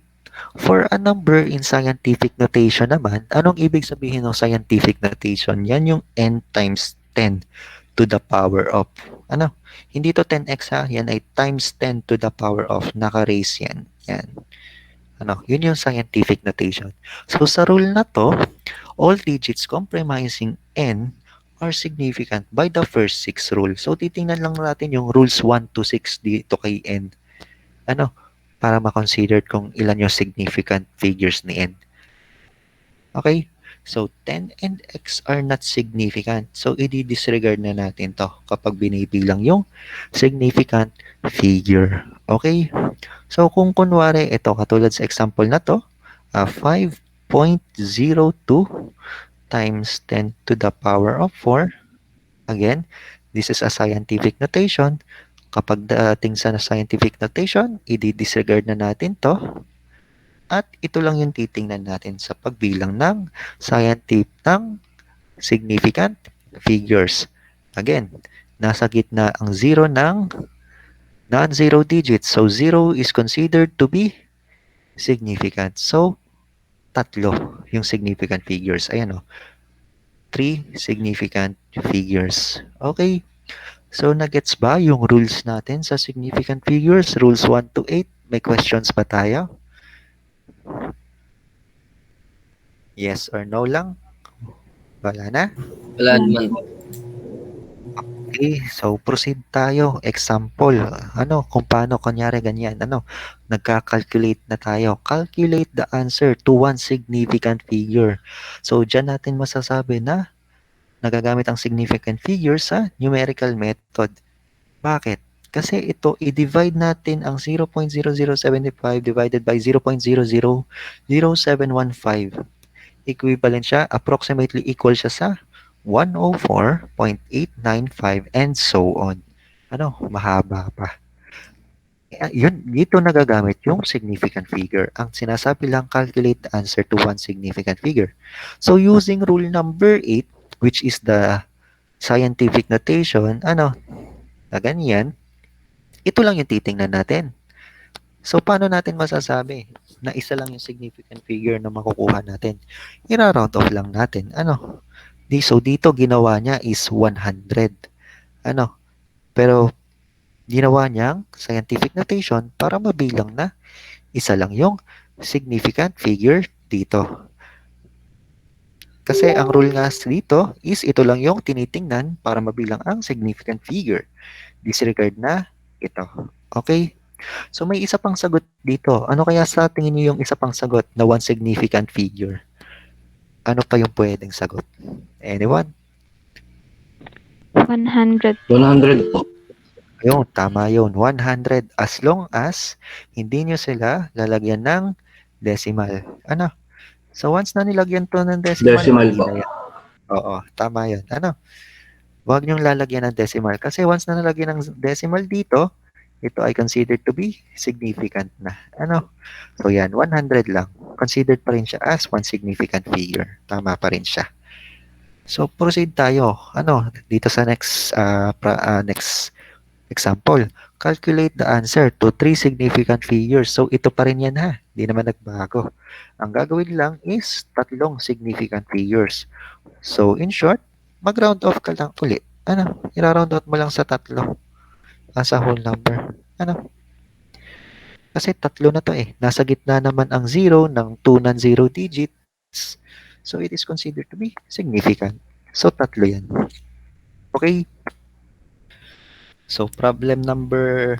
for a number in scientific notation naman, anong ibig sabihin ng scientific notation? Yan yung n times 10 to the power of, hindi to 10x ha, yan ay times 10 to the power of, naka-raise yan. Yan. Yun yung scientific notation. So, sa rule na to, all digits comprising n are significant by the first 6 rules. So, titingnan lang natin yung rules 1 to 6 dito kay n. Para ma-consider kung ilan yung significant figures ni n. Okay? So, 10 and x are not significant. So, i-disregard na natin to kapag binibilang yung significant figure. Okay? So, kung kunwari, ito, katulad sa example na to, 5.02 times 10 to the power of 4. Again, this is a scientific notation. Kapag dating sa scientific notation, i-disregard na natin to. At ito lang yung titingnan natin sa pagbilang ng significant figures. Again, nasa gitna ang 0 ng non-zero digits. So, 0 is considered to be significant. So, 3 yung significant figures. Ayan 3 significant figures. Okay. So, nagets ba yung rules natin sa significant figures? Rules 1 to 8. May questions ba tayo? Yes or no lang? Wala na? Wala naman po. Okay, so proceed tayo. Example, kung paano, kunyari ganyan, nagka-calculate na tayo. Calculate the answer to one significant figure. So, dyan natin masasabi na nagagamit ang significant figure sa numerical method. Bakit? Kasi ito, i-divide natin ang 0.0075 divided by 0.000715. Equivalent siya, approximately equal siya sa 104.895 and so on. Mahaba pa. Yun, dito nagagamit yung significant figure. Ang sinasabi lang, calculate the answer to one significant figure. So, using rule number 8, which is the scientific notation, na ganyan, ito lang yung titingnan natin. So, paano natin masasabi na isa lang yung significant figure na makukuha natin? I-round off lang natin. So, dito ginawa niya is 100. Pero, ginawa niyang scientific notation para mabilang na isa lang yung significant figure dito. Kasi ang rule nga dito is ito lang yung tinitingnan para mabilang ang significant figure. Disregard na ito. Okay? So, may isa pang sagot dito. Ano kaya sa tingin niyo yung isa pang sagot na one significant figure? Ano pa yung pwedeng sagot? Anyone? 100. 100 po. Ayun, tama yun. 100 as long as hindi nyo sila lalagyan ng decimal. So, once na nilagyan to ng decimal, Decimal hindi po. na yan. Oo, tama yun. Huwag nyong lalagyan ng decimal. Kasi once na nalagyan ng decimal dito, ito ay considered to be significant na. So, yan, 100 lang. Considered pa rin siya as one significant figure. Tama pa rin siya. So, proceed tayo. Dito sa next example. calculate the answer to 3 significant figures. So, ito pa rin yan ha. Hindi naman nagbago. Ang gagawin lang is 3 significant figures. So, in short, mag-round off ka lang ulit. Ano? I-round off mo lang sa 3. Sa whole number. Ano? Kasi 3 na to eh. Nasa gitna naman ang 0 ng 2 non-zero digits. So, it is considered to be significant. So, 3 yan. Okay? So, problem number,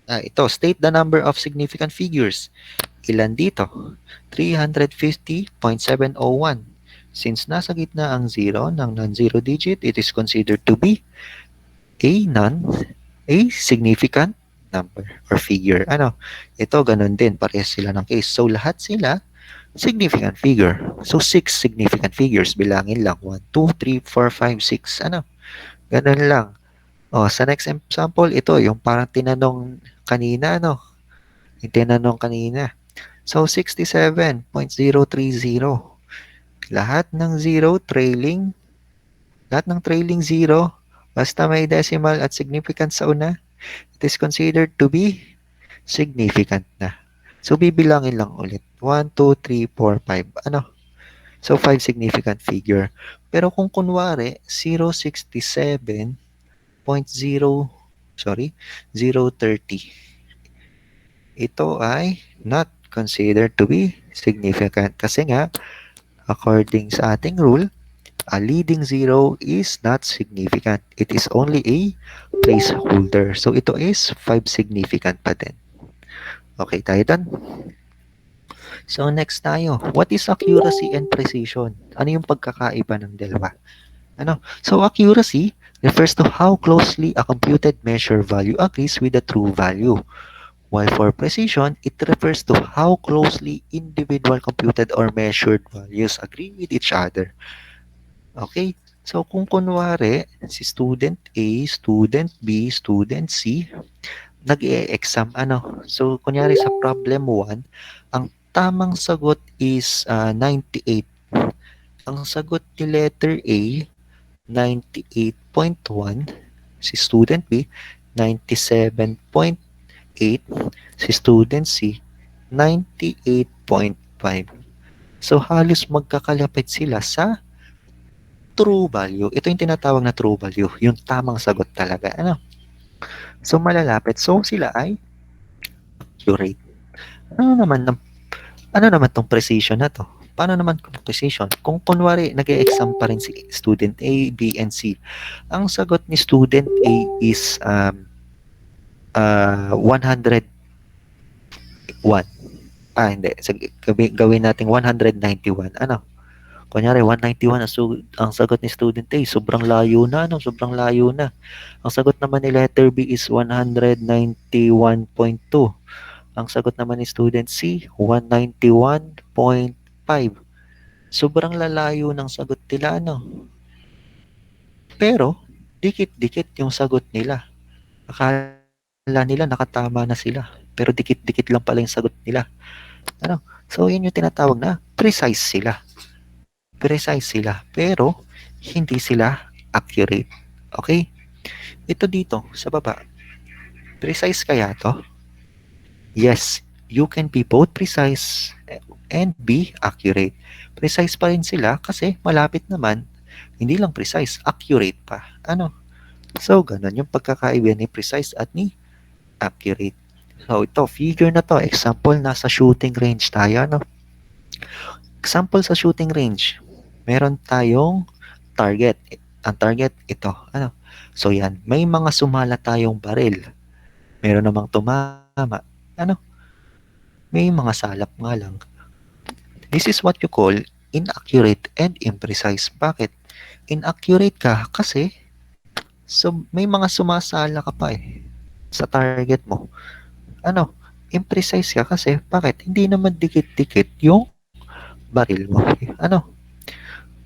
ito, state the number of significant figures. Ilan dito? 350.701. Since nasa gitna ang 0 ng non-zero digit, it is considered to be a significant number or figure. Ano? Ito, ganun din. Parehas sila ng case. So, lahat sila significant figure. So, 6 significant figures. Bilangin lang. 1, 2, 3, 4, 5, 6. Ano? Ganun lang. Sa next example, ito, yung parang tinanong kanina, no? Yung tinanong kanina. So, 67.030. Lahat ng trailing 0, basta may decimal at significant sa una, it is considered to be significant na. So, bibilangin lang ulit. 1, 2, 3, 4, 5. Ano? So, 5 significant figure. Pero kung kunwari, 030. Ito ay not considered to be significant. Kasi nga, according sa ating rule, a leading 0 is not significant. It is only a placeholder. So, ito is 5 significant pa din. Okay tayo dun? So, next tayo. What is accuracy and precision? Ano yung pagkakaiba ng dalawa? So, accuracy refers to how closely a computed measure value agrees with the true value. While for precision, it refers to how closely individual computed or measured values agree with each other. Okay? So, kung kunwari, si student A, student B, student C, nag-e-exam, So, kunyari sa problem 1, ang tamang sagot is 98. Ang sagot ni letter A, 98.1. Si student B, 97.8. Si student C, 98.5. So, halos magkakalapit sila sa true value. Ito yung tinatawag na true value. Yung tamang sagot talaga. So, malalapit. So, sila ay accurate. Ano naman tong precision na to? Paano naman kung precision? Kung kunwari, nag-e-exam pa rin si student A, B, and C. Ang sagot ni student A is 101. Hindi. Gawin natin 191. Kunyari, 191 ang sagot ni student A. Sobrang layo na. Sobrang layo na. Ang sagot naman ni letter B is 191.2. Ang sagot naman ni student C, 191.5. Sobrang lalayo ng sagot nila, Pero, dikit-dikit yung sagot nila. Akala nila nakatama na sila. Pero dikit-dikit lang pala yung sagot nila. So, yun yung tinatawag na precise sila. Precise sila. Pero, hindi sila accurate. Okay? Ito dito, sa baba. Precise kaya to? Yes, you can be both precise and be accurate. Precise pa rin sila kasi malapit naman. Hindi lang precise, accurate pa. So, ganun yung pagkakaiba ni precise at ni accurate. So, ito, figure na to. Example, nasa shooting range tayo. Example sa shooting range. Meron tayong target. Ang target, ito. So, yan. May mga sumala tayong baril. Meron namang tumama. May mga salap nga lang. This is what you call inaccurate and imprecise. Bakit? Inaccurate ka kasi may mga sumasala ka pa sa target mo. Imprecise ka kasi bakit? Hindi naman dikit-dikit yung baril mo.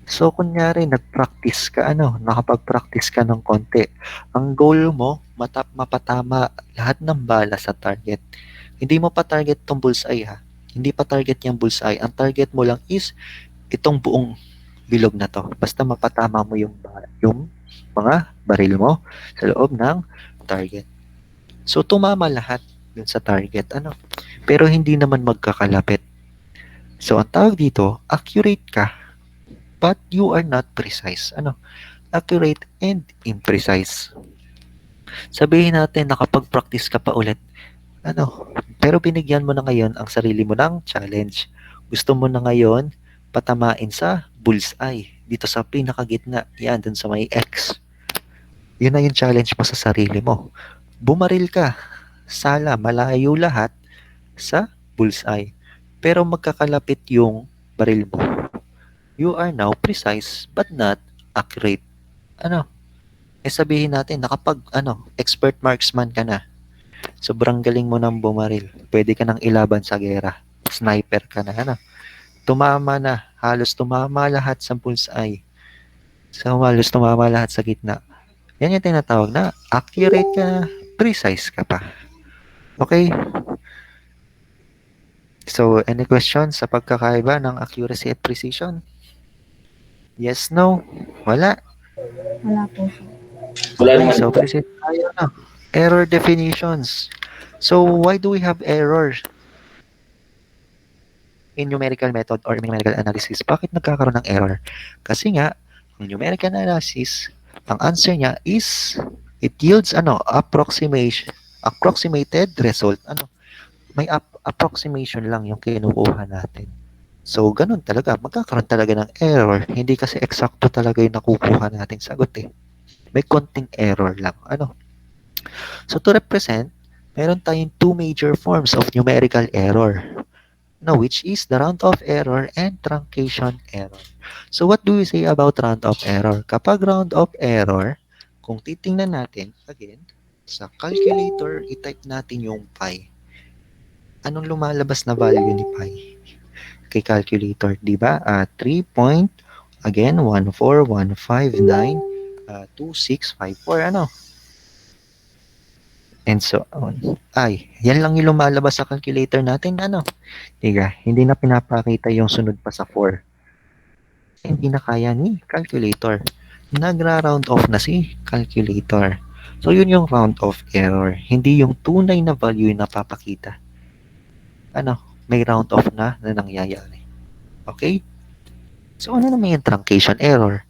So, kunyari, nag-practice ka, nakapag-practice ka ng konti. Ang goal mo, mapatama lahat ng bala sa target. Hindi mo pa target tong bullseye, ha? Hindi pa target yung bullseye. Ang target mo lang is itong buong bilog na to. Basta mapatama mo yung mga baril mo sa loob ng target. So, tumama lahat dun sa target. Ano? Pero hindi naman magkakalapit. So, ang tawag dito, accurate ka, but you are not precise. Ano? Accurate and imprecise. Sabihin natin, nakapag-practice ka pa ulit. Ano? Pero binigyan mo na ngayon ang sarili mo ng challenge. Gusto mo na ngayon patamain sa bullseye. Dito sa pinakagitna. Yan, dun sa may X. Yun na yung challenge mo sa sarili mo. Bumaril ka. Sala, malayo lahat sa bullseye. Pero magkakalapit yung baril mo. You are now precise but not accurate. Ano? Sabihin natin, expert marksman ka na. Sobrang galing mo nang bumaril. Pwede ka nang ilaban sa gera. Sniper ka na, ano? Tumama na. Halos tumama lahat sa bullseye. So, halos tumama lahat sa gitna. Yan yung tinatawag na accurate ka na, precise ka pa. Okay? So, any questions sa pagkakaiba ng accuracy at precision? Yes, no? Wala. Wala po, sir. Wala Okay, naman so po. proceed tayo na. Error definitions. So, why do we have errors in numerical method or numerical analysis? Bakit nagkakaroon ng error? Kasi nga, ang numerical analysis, ang answer niya is, it yields approximated result. May approximation lang yung kinukuha natin. So, ganun talaga. Magkakaroon talaga ng error. Hindi kasi eksakto talaga yung nakukuha nating sagot eh. May konting error lang. So, to represent, meron tayong two major forms of numerical error. Which is the round-off error and truncation error. So, what do we say about round-off error? Kapag round-off error, kung titingnan natin, again, sa calculator, i-type natin yung pi. Anong lumalabas na value ni pi? Kay calculator, di ba? 3.141592654. And so on. Yan lang yung lumalabas sa calculator natin. Diga, hindi na pinapakita yung sunod pa sa 4. Hindi na kaya ni calculator. Nagra-round off na si calculator. So, yun yung round off error. Hindi yung tunay na value yung napapakita. May round off na nangyayari. Okay? So, ano naman yung truncation error?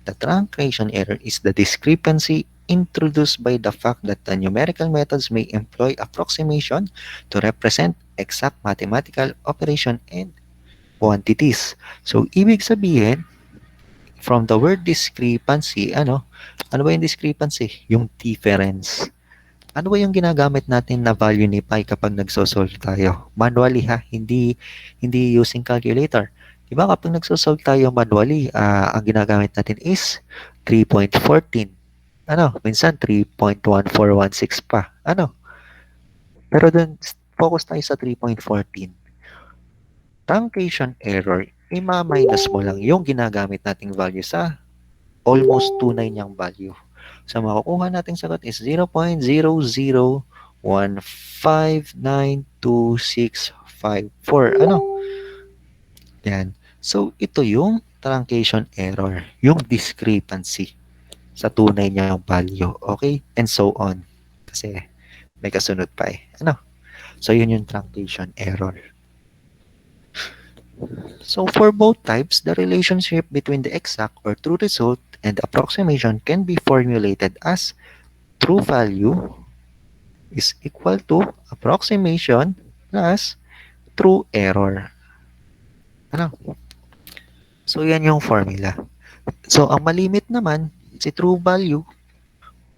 The truncation error is the discrepancy introduced by the fact that the numerical methods may employ approximation to represent exact mathematical operation and quantities. So, ibig sabihin, from the word discrepancy, ano ba yung discrepancy? Yung difference. Ano ba yung ginagamit natin na value ni pi kapag nagsosolve tayo? Manually ha, hindi using calculator. Diba kapag nagsosolve tayo manually, ang ginagamit natin is 3.14. Minsan 3.1416 pa. Pero dun, focus tayo sa 3.14. Truncation error, ima-minus mo lang yung ginagamit nating value sa almost tunay niyang value. So, makukuha nating sagot is 0.00159264. Yan. So, ito yung truncation error, yung discrepancy sa tunay niyang value. Okay? And so on. Kasi may kasunod pa eh. So, yun yung truncation error. So, for both types, the relationship between the exact or true result and the approximation can be formulated as true value is equal to approximation plus true error. So, yan yung formula. So, ang malimit naman, si true value,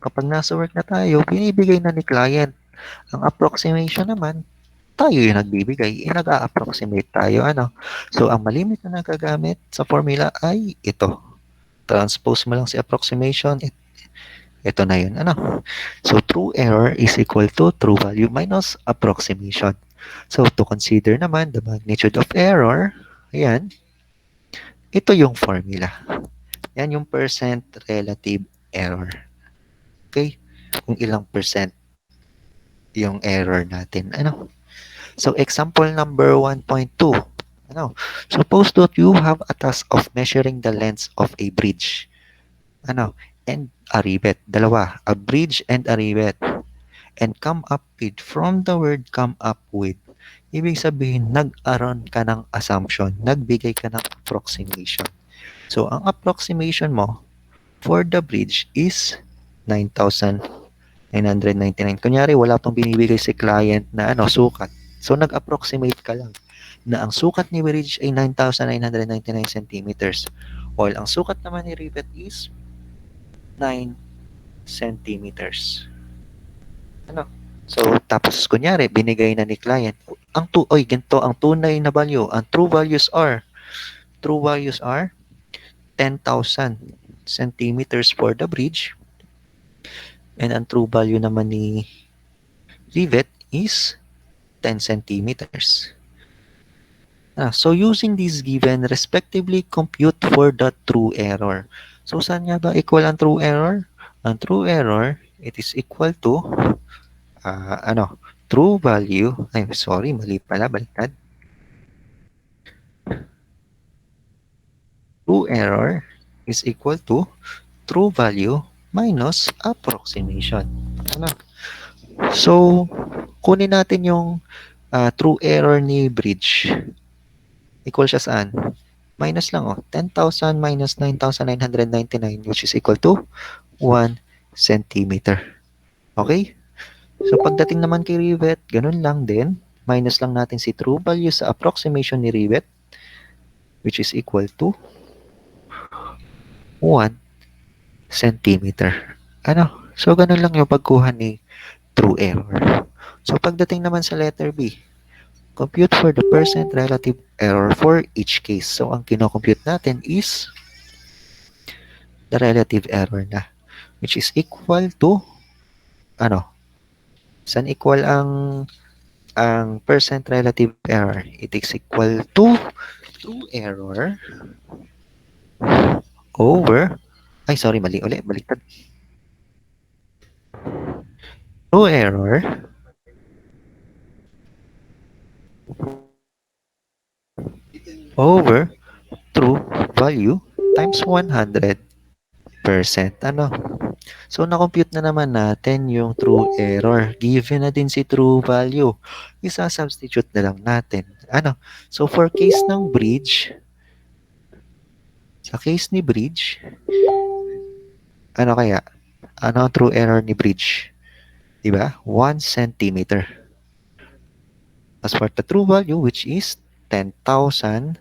kapag nasa work na tayo, binibigay na ni client. Ang approximation naman, tayo yung nagbibigay, nag-a-approximate tayo. So, ang malimit na nagagamit sa formula ay ito. Transpose mo lang si approximation, ito na yun. So, true error is equal to true value minus approximation. So, to consider naman the magnitude of error, ayan, ito yung formula. Yan yung percent relative error. Okay? Kung ilang percent yung error natin. So, example number 1.2. Suppose that you have a task of measuring the length of a bridge. And a rivet. Dalawa. A bridge and a rivet. and come up with. From the word come up with, ibig sabihin, nag-aron ka ng assumption, nagbigay ka ng approximation. So, ang approximation mo for the bridge is 9,999. Kunyari, wala pang binibigay si client na sukat. So, nag-approximate ka lang na ang sukat ni bridge ay 9,999 centimeters. While ang sukat naman ni rivet is 9 centimeters. So, tapos kunyari, binigay na ni client, ganito, ang tunay na value, ang true values are 10,000 centimeters for the bridge, and ang true value naman ni rivet is 10 centimeters. So, using these given, respectively, compute for the true error. So, saan nga ba equal ang true error? Ang true error, it is equal to, true value, mali pala, baliktad. True error is equal to true value minus approximation. So, kunin natin yung true error ni bridge. Equal siya saan? Minus lang, 10,000 minus 9,999, which is equal to 1 centimeter. Okay? So, pagdating naman kay rivet, ganun lang din. Minus lang natin si true value sa approximation ni rivet, which is equal to 1 centimeter. So, ganun lang yung pagkuha ni true error. So, pagdating naman sa letter B, compute for the percent relative error for each case. So, ang kinocompute natin is the relative error na, which is equal to, saan equal ang percent relative error? It is equal to true error over, mali ulit, baliktad. True error over true value times 100%. So, na-compute na naman natin yung true error. Given na din si true value. Isa-substitute na lang natin. So, for case ng bridge, sa case ni bridge, kaya? Ano ang true error ni bridge? Diba? 1 centimeter. As for the true value, which is 10,000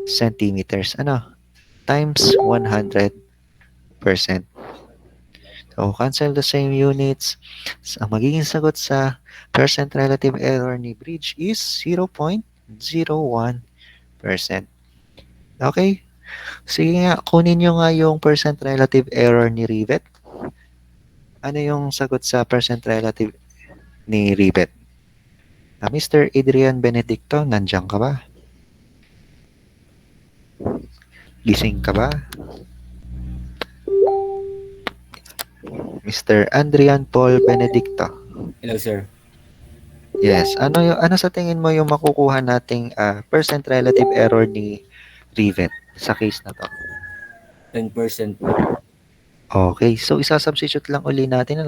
centimeters. Times 100%. So, cancel the same units. So, ang magiging sagot sa percent relative error ni bridge is 0.01%. Okay? Sige nga, kunin nyo nga yung percent relative error ni rivet. Ano yung sagot sa percent relative ni rivet? Mr. Adrian Benedicto, nandiyan ka ba? Gising ka ba? Mr. Adrian Paul Benedicto. Hello, sir. Yes. Ano sa tingin mo yung makukuha nating percent relative error ni rivet sa case na to? 10% po. Okay. So, isa-substitute lang uli natin.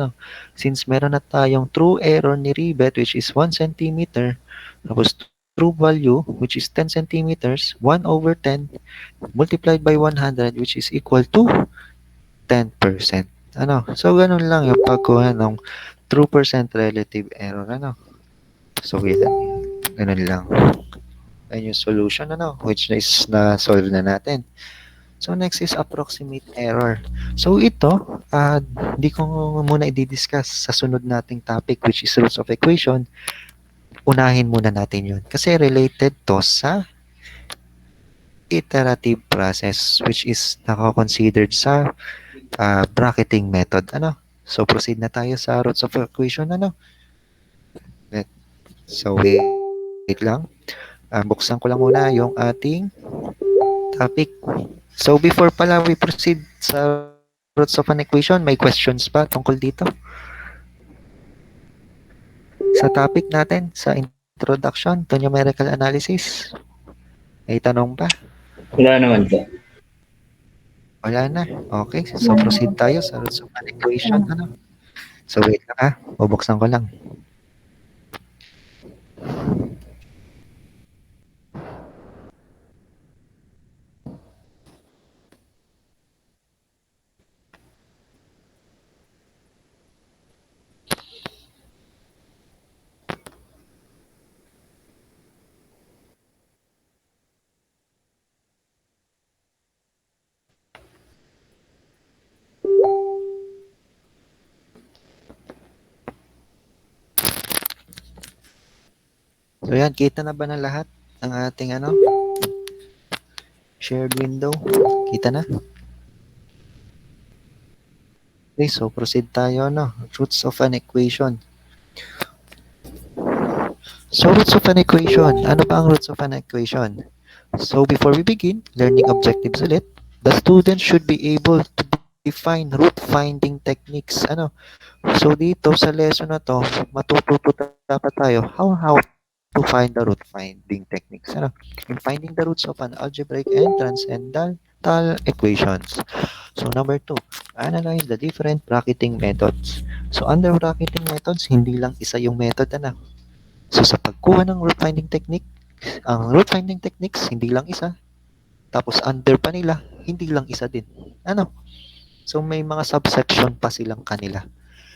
Since meron na tayong true error ni rivet, which is 1 centimeter, tapos true value, which is 10 centimeters, 1 over 10, multiplied by 100, which is equal to 10%. So, ganun lang yung pagkuha ng true percent relative error. So, ganun lang. Ayun yung solution, which is na-solve na natin. So, next is approximate error. So, ito, di ko muna i-discuss sa sunod nating topic, which is roots of equation. Unahin muna natin yun. Kasi related to sa iterative process, which is nakakonsidered sa bracketing method. So, proceed na tayo sa roots of equation. So, wait lang. Buksan ko lang muna yung ating topic. So, before pala we proceed sa roots of an equation, may questions pa tungkol dito? Sa topic natin, sa introduction to numerical analysis, may tanong pa? Wala naman po. Wala na. Okay. So, proceed tayo sa roots of an equation. So, wait lang ha. Bubuksan ko lang. So, yan. Kita na ba ng lahat ng ating shared window? Kita na? Okay, so proceed tayo, roots of an equation. So, roots of an equation. Ano ba ang roots of an equation? So, before we begin, learning objectives ulit, the student should be able to define root finding techniques. So, dito sa lesson na to, matututo dapat tayo how to find the root finding techniques. In finding the roots of an algebraic and transcendental equations. So, number 2, analyze the different bracketing methods. So, under bracketing methods, hindi lang isa yung method, So, sa pagkuha ng root finding technique, ang root finding techniques, hindi lang isa. Tapos, under pa nila, hindi lang isa din. So, may mga subsection pa silang kanila.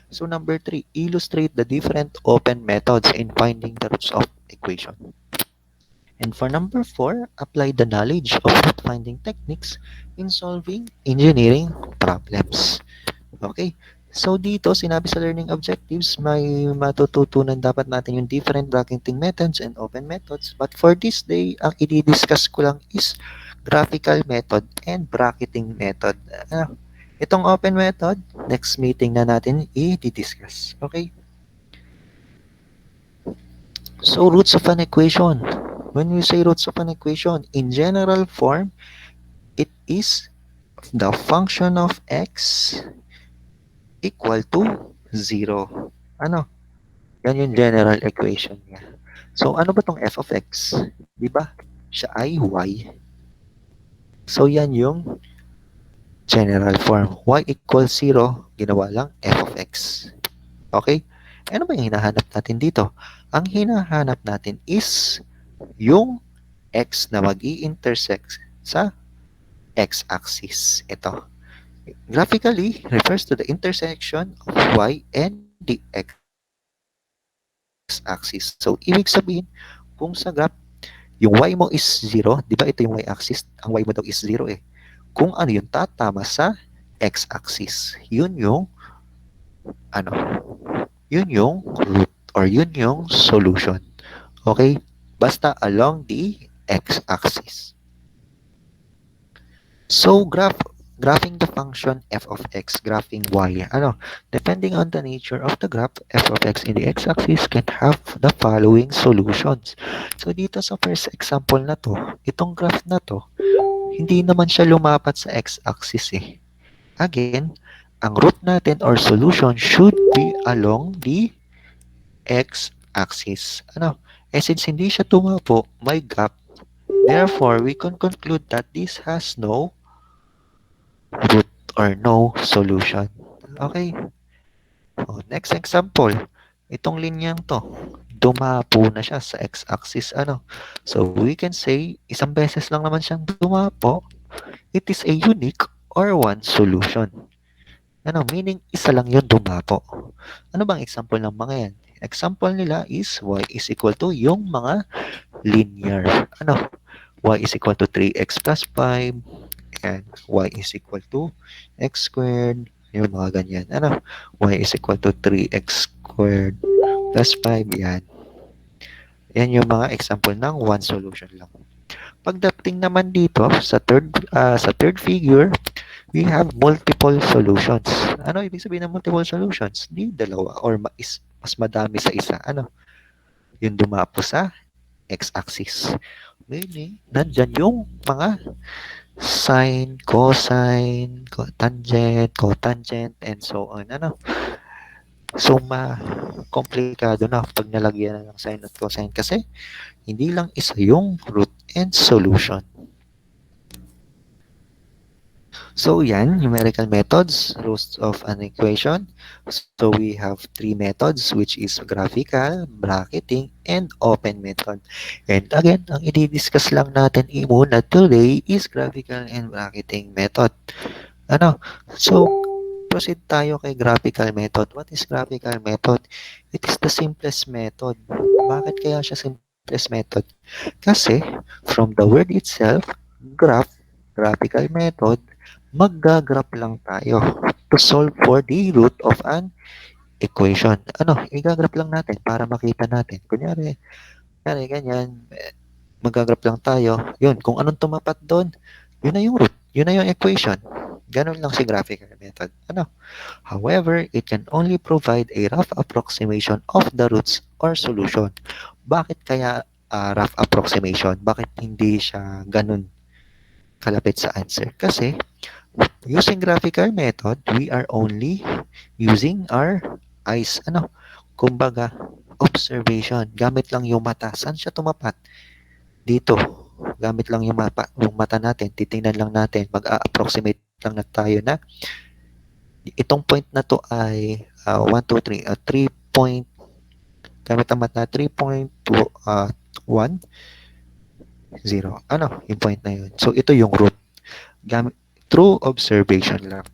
So, number 3, illustrate the different open methods in finding the roots of equation. And for number 4, apply the knowledge of root finding techniques in solving engineering problems. Okay? So, dito, sinabi sa learning objectives, may matututunan dapat natin yung different bracketing methods and open methods. But for this day, ang i-discuss ko lang is graphical method and bracketing method. Itong open method, next meeting na natin i-discuss. Okay? So, roots of an equation. When we say roots of an equation, in general form, it is the function of x equal to 0. Yan yung general equation niya. So, ano ba tong f of x? Diba? Siya ay y. So, yan yung general form. Y equals 0, ginawa lang f of x. Okay? Ano ba yung hinahanap natin dito? Ang hinahanap natin is yung x na mag-i-intersect sa x-axis. Ito. Graphically, refers to the intersection of y and the x-axis. So, ibig sabihin, kung sa graph, yung y mo is 0, di ba ito yung y-axis? Ang y mo daw is 0 eh. Kung ano yung tatama sa x-axis, yun yung root or yun yung solution. Okay? Basta along the x-axis. So, graphing the function f of x, graphing y. Depending on the nature of the graph, f of x in the x-axis can have the following solutions. So, dito sa first example na to, itong graph na to, hindi naman siya lumapat sa x-axis eh. Again, ang root natin or solution should be along the x-axis. Since hindi siya tumapo, may gap. Therefore, we can conclude that this has no root or no solution. Okay? Next example. Itong linyang to, dumapo na siya sa x-axis. So, we can say, isang beses lang naman siyang dumapo. It is a unique or one solution. Meaning, isa lang yung dumapo. Ano bang example ng mga yan? Example nila is y is equal to yung mga linear. Y is equal to 3x plus 5 and y is equal to x squared. Yung mga ganyan. Y is equal to 3x squared plus 5. Yan. Yan yung mga example ng one solution lang. Pagdating naman dito sa third figure, we have multiple solutions. Ano ibig sabihin ng multiple solutions? Di dalawa or mas madami sa isa. Yung dumapo sa x-axis. Meaning, nandyan yung mga sine, cosine, tangent, cotangent, and so on. So, komplikado na pag nalagyan na ng sine at cosine kasi hindi lang isa yung root and solution. So yan, numerical methods, roots of an equation. So we have three methods which is graphical, bracketing, and open method. And again, ang i-discuss lang natin muna today is graphical and bracketing method. Ano? So, proceed tayo kay graphical method. What is graphical method? It is the simplest method. Bakit kaya siya simplest method? Kasi, from the word itself, graph, graphical method, magga-graph lang tayo to solve for the root of an equation. Ano, i-graph lang natin para makita natin. Kunyari ganyan, magga-graph lang tayo. Yun, kung anong tumapat doon, yun na yung root. Yun na yung equation. Ganun lang si graphical method. Ano? However, it can only provide a rough approximation of the roots or solution. Bakit kaya rough approximation? Bakit hindi siya ganun kalapit sa answer? Kasi, using graphical method, we are only using our eyes. Ano? Kumbaga, observation. Gamit lang yung mata. Saan siya tumapat? Dito. Gamit lang yung mata natin. Titingnan lang natin. Mag-approximate lang na tayo na itong point na to ay 1, 2, 3. 3 point, gamit ang mata, 3.1, 0. Ano? Yung point na yun. So, ito yung root. Through observation lang.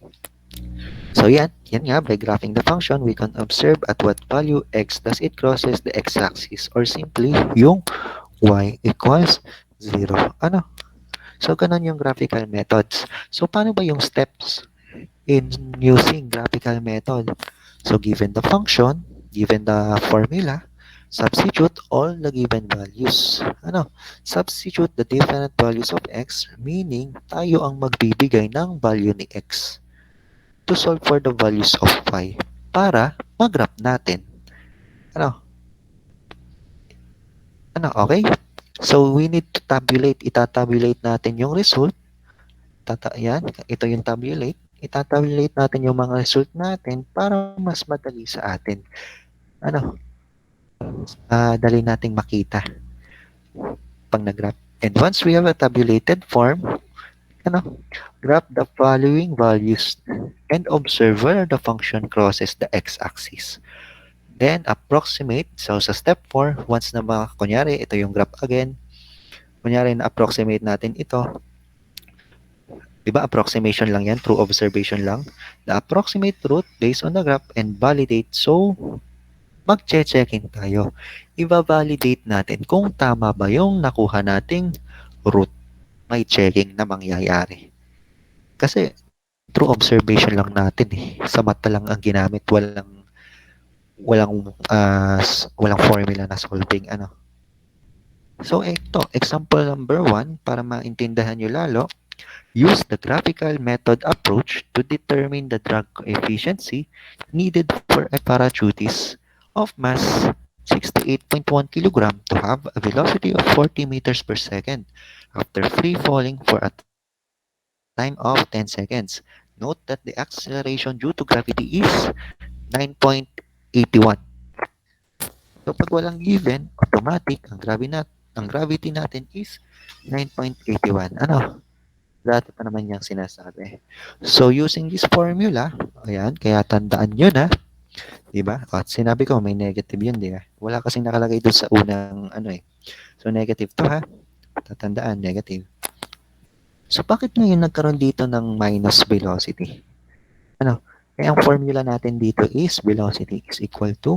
So, yan nga, by graphing the function, we can observe at what value x does it crosses the x-axis or simply yung y equals 0. Ano? So, ganun yung graphical methods. So, paano ba yung steps in using graphical method? So, given the function, given the formula, substitute all the given values. Ano? Substitute the different values of x, meaning tayo ang magbibigay ng value ni x to solve for the values of y para mag-graph natin. Ano? Okay? So, we need to tabulate. Itatabulate natin yung result. Yan, ito yung tabulate. Itatabulate natin yung mga result natin para mas madali sa atin. Ano? Dali nating makita pag nag-graph. And once we have a tabulated form, graph the following values and observe where the function crosses the x-axis. Then, approximate. So, sa step 4, once na kunyari, ito yung graph again. Kunyari, na-approximate natin ito. Diba, approximation lang yan, through observation lang. The approximate root based on the graph and validate. So, mag-checking tayo. I-validate natin kung tama ba yung nakuha nating root. May checking na mangyayari. Kasi, through observation lang natin eh. Sa mata lang ang ginamit. Walang formula na solving. So, ito, example number 1, para maintindihan nyo lalo, use the graphical method approach to determine the drag efficiency needed for a parachutist of mass 68.1 kg to have a velocity of 40 meters per second after free falling for a time of 10 seconds. Note that the acceleration due to gravity is 9.81. So, pag walang given, automatic, ang gravity natin is 9.81. Dati pa naman niyang sinasabi. So, using this formula, ayan, kaya tandaan nyo na, diba? At sinabi ko, may negative yun, diba? Wala kasing nakalagay doon sa unang, So, negative to, ha? Tatandaan, negative. So, bakit ngayon nagkaroon dito ng minus velocity? Kaya ang formula natin dito is velocity is equal to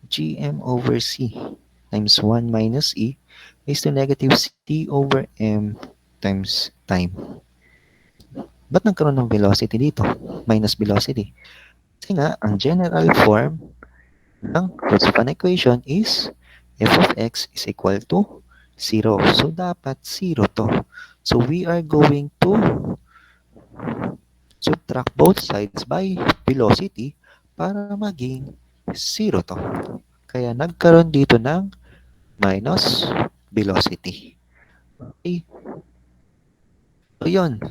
gm over c times 1 minus e is to negative c over m times time. Ba't nagkaroon ng velocity dito? Minus velocity. Kasi nga, ang general form ng roots of an equation is f of x is equal to 0. So, dapat 0 to. So, we are going to subtract both sides by velocity para maging 0 to. Kaya nagkaroon dito ng minus velocity. Okay. So, yun.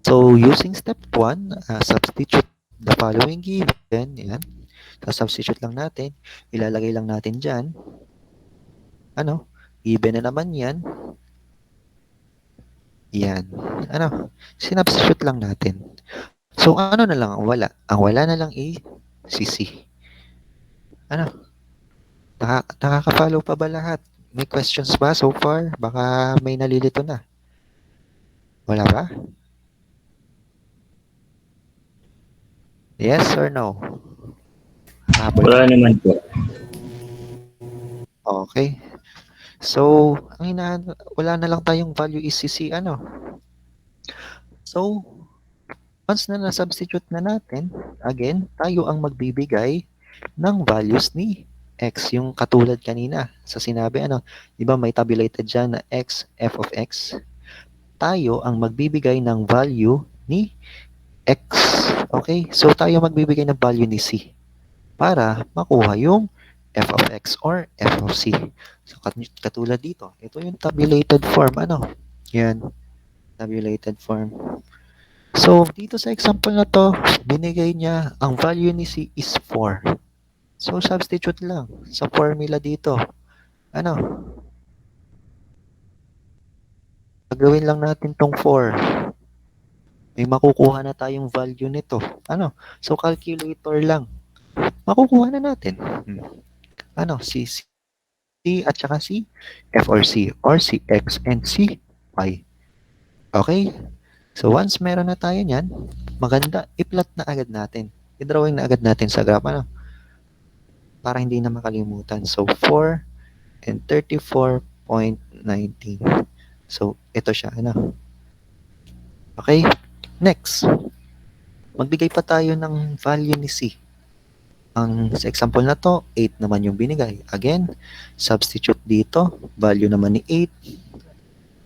So, using step 1, substitute the following given. Yan. So, substitute lang natin. Ilalagay lang natin dyan. Given na naman yan. Yan. Ano? Sinubstitute lang natin. So, ano na lang ang wala? Ang wala na lang si C. Ano? Nakaka-follow pa ba lahat? May questions ba so far? Baka may nalilito na. Wala ba? Yes or no? Habol. Wala naman po. Okay. So, wala na lang tayong value is C, ano? So, once na na-substitute na natin, again, tayo ang magbibigay ng values ni x, yung katulad kanina sa sinabi, ano, di ba may tabulated dyan na x, f of x? Tayo ang magbibigay ng value ni x. Okay? So, tayo magbibigay ng value ni c para makuha yung f of x or f of c. So, katulad dito, ito yung tabulated form, ano? Yan, tabulated form. So, dito sa example na to, binigay niya, ang value ni C is 4. So, substitute lang sa formula dito. Ano? Gagawin lang natin tong 4. May makukuha na tayong value nito. Ano? So, calculator lang. Makukuha na natin. Ano? C at saka C, F or C X and C, Y. Okay? So, once meron na tayo niyan, maganda, i-plot na agad natin. I-drawing na agad natin sa graph, ano? Para hindi na makalimutan. So, 4 and 34.19. So, ito siya, ano? Okay? Next. Magbigay pa tayo ng value ni C. Ang sa example na to, 8 naman yung binigay. Again, substitute dito. Value naman ni 8.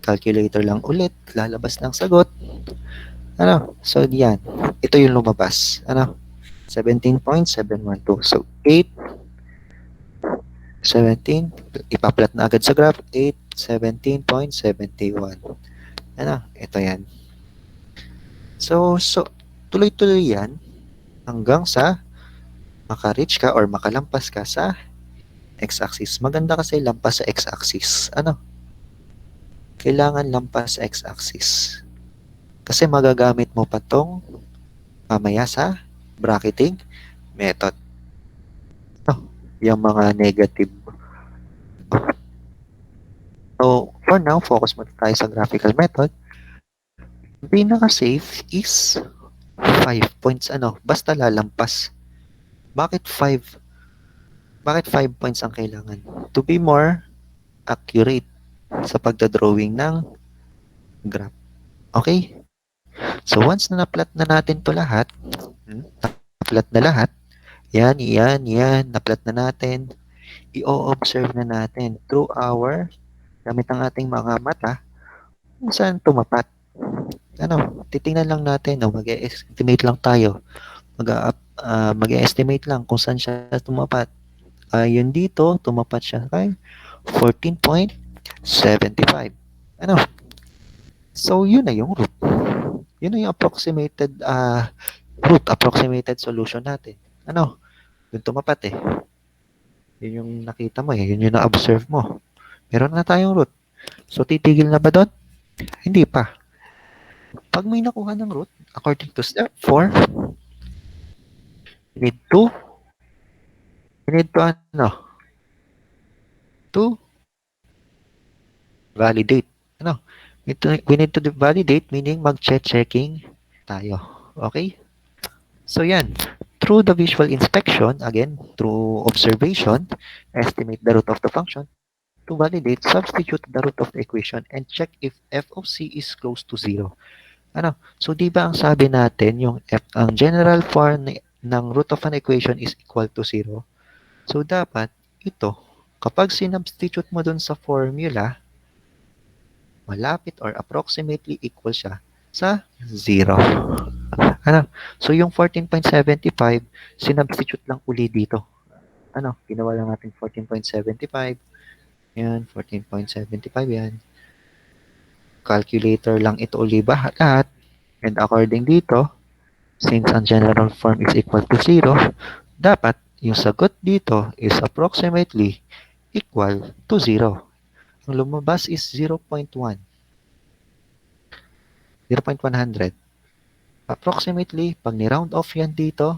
Calculator lang ulit. Lalabas ng sagot. Ano? So, yan. Ito yung lumabas. Ano? 17.712. So, 8, 17. Ipaplat na agad sa graph. 8, 17.71. Ano? Ito yan. So, tuloy-tuloy yan hanggang sa maka-reach ka or makalampas ka sa x-axis. Maganda kasi lampas sa x-axis. Ano? Kailangan lampas sa x-axis. Kasi magagamit mo pa tong mamaya sa bracketing method. Yung mga negative. So, for now, focus muna tayo sa graphical method. Pinaka-safe is 5 points. Ano? Basta lalampas. Bakit 5? Bakit 5 points ang kailangan? To be more accurate sa pagdadrawing ng graph. Okay? So, once na na-plot na natin to lahat, na-plot na lahat, yan, na-plot na natin, i-observe na natin through our, gamit ang ating mga mata, kung saan tumapat. Ano, titingnan lang natin, no, mag-estimate lang tayo. Mag-estimate lang kung saan siya tumapat. Yun dito, tumapat siya kay 14.75. Ano? So, yun na yung root. Yun na yung approximated root, approximated solution natin. Ano? Yun tumapat eh. Yun yung nakita mo eh. Yun yung na-observe mo. Meron na tayong root. So, titigil na ba doon? Hindi pa. Pag may nakuha ng root, according to step 4, we need to validate. Ano? We need to validate, meaning mag-checking tayo. Okay? So, yan. Through the visual inspection, again, through observation, estimate the root of the function. To validate, substitute the root of the equation and check if f of c is close to 0. Ano? So, di ba ang sabi natin, ang general form ng root of an equation is equal to 0. So, dapat ito, kapag sinubstitute mo dun sa formula, malapit or approximately equal siya sa 0. Ano? So, yung 14.75, sinubstitute lang uli dito. Ano? Ginawa lang natin 14.75. Yan, 14.75 yan. Calculator lang ito uli ba lahat. And according dito, since ang general form is equal to 0, dapat yung sagot dito is approximately equal to 0. Ang lumabas is 0.1. 0.100. Approximately, pag ni-round off yan dito,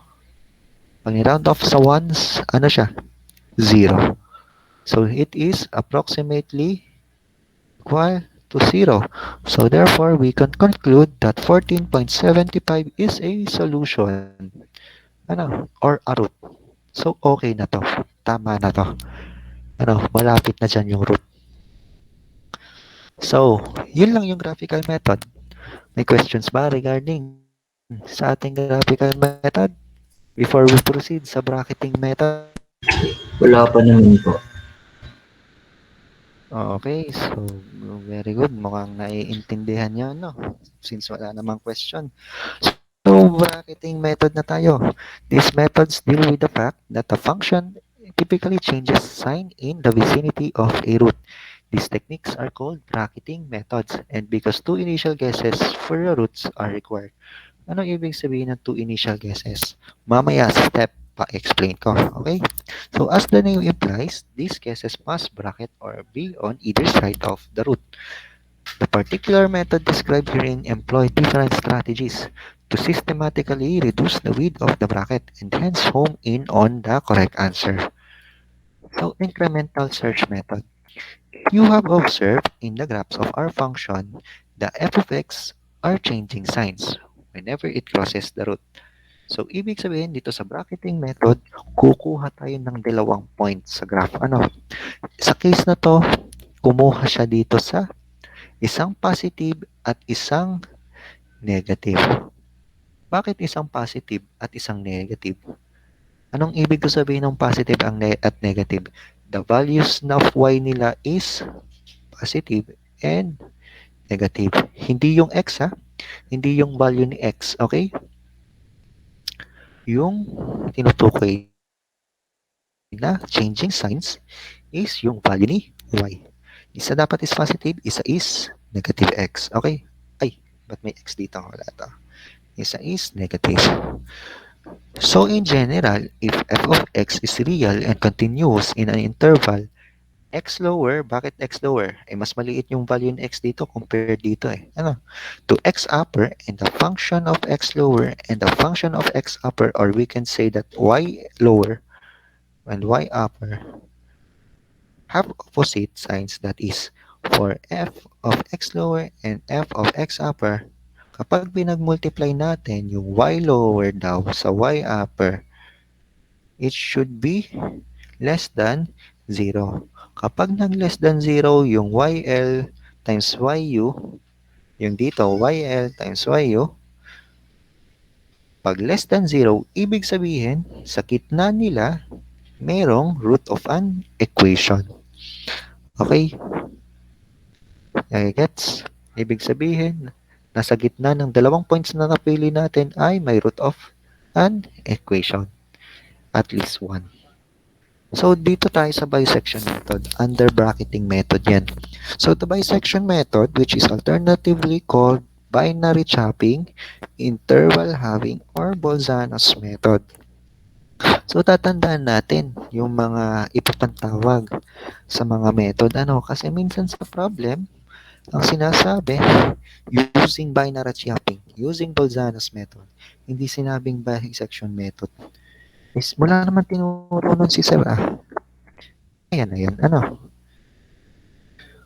pag ni-round off sa ones, ano siya? 0. So, it is approximately equal to 0. So, therefore, we can conclude that 14.75 is a solution. Ano? Or a root. So, okay na to. Tama na to. Ano? Malapit na dyan yung root. So, yun lang yung graphical method. May questions ba regarding sa ating graphical method? Before we proceed sa bracketing method? Wala pa naman po. Okay, so very good. Mukhang naiintindihan nyo, no? Since wala namang question. So, bracketing method na tayo. These methods deal with the fact that a function typically changes sign in the vicinity of a root. These techniques are called bracketing methods, and because two initial guesses for the roots are required. Ano ibig sabihin ng two initial guesses? Mamaya sa step pa-explain ko. Okay? So, as the name implies, these guesses must bracket or be on either side of the root. The particular method described herein employ different strategies to systematically reduce the width of the bracket and hence home in on the correct answer. So, incremental search method. You have observed in the graphs of our function, the f of x are changing signs whenever it crosses the root. So, ibig sabihin dito sa bracketing method, kukuha tayo ng dalawang points sa graph. Ano? Sa case na to, kumuha siya dito sa isang positive at isang negative. Bakit isang positive at isang negative? Anong ibig ko sabihin ng positive at negative? The values of y nila is positive and negative. Hindi yung x ha, hindi yung value ni x, okay? Yung tinutukoy na changing signs is yung value ni y. Isa dapat is positive, isa is negative x, okay? Ay, ba't may x dito? Wala to. Isa is negative. So in general, if f of x is real and continuous in an interval, x lower, bakit x lower? Eh, mas maliit yung value ng x dito compared dito eh. Ano? To x upper and the function of x lower and the function of x upper, or we can say that y lower and y upper have opposite signs, that is, for f of x lower and f of x upper, kapag pinag-multiply natin yung y lower daw sa y upper, it should be less than 0. Kapag nag-less than 0, yung YL times YU, yung dito, YL times YU, pag less than 0, ibig sabihin, sa gitna nila, merong root of an equation. Okay? Gets? Ibig sabihin, nasa gitna ng dalawang points na napili natin ay may root of an equation. At least one. So, dito tayo sa bisection method. Under bracketing method yan. So, the bisection method, which is alternatively called binary chopping, interval halving, or Bolzano's method. So, tatandaan natin yung mga ipapantawag sa mga method. Ano? Kasi minsan sa problem, ang sinasabi, using binary chopping, using Bolzano's method. Hindi sinabing bisection method. Is, wala naman tinuro nun si Sir Ayan. Ano?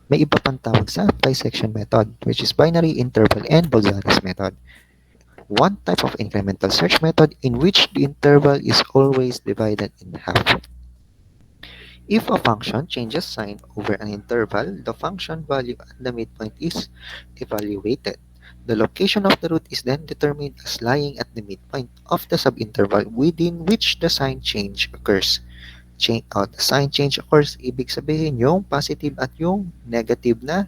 May iba pang tawag sa bisection method, which is binary, interval, and Bolzano's method. One type of incremental search method in which the interval is always divided in half. If a function changes sign over an interval, the function value at the midpoint is evaluated. The location of the root is then determined as lying at the midpoint of the subinterval within which the sign change occurs. The sign change occurs, ibig sabihin yung positive at yung negative na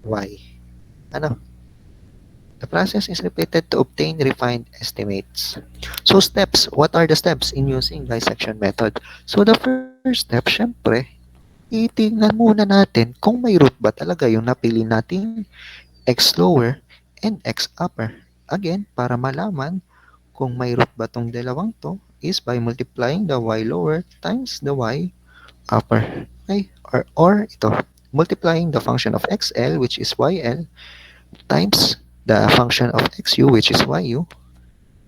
y. Ano? The process is repeated to obtain refined estimates. So steps, what are the steps in using bisection method? So the first step, syempre, itingnan muna natin kung may root ba talaga yung napili nating x lower and x upper. Again, para malaman kung may root ba tong dalawang to is by multiplying the y lower times the y upper. Okay? Or ito, multiplying the function of xl, which is yl, times the function of xu, which is yu,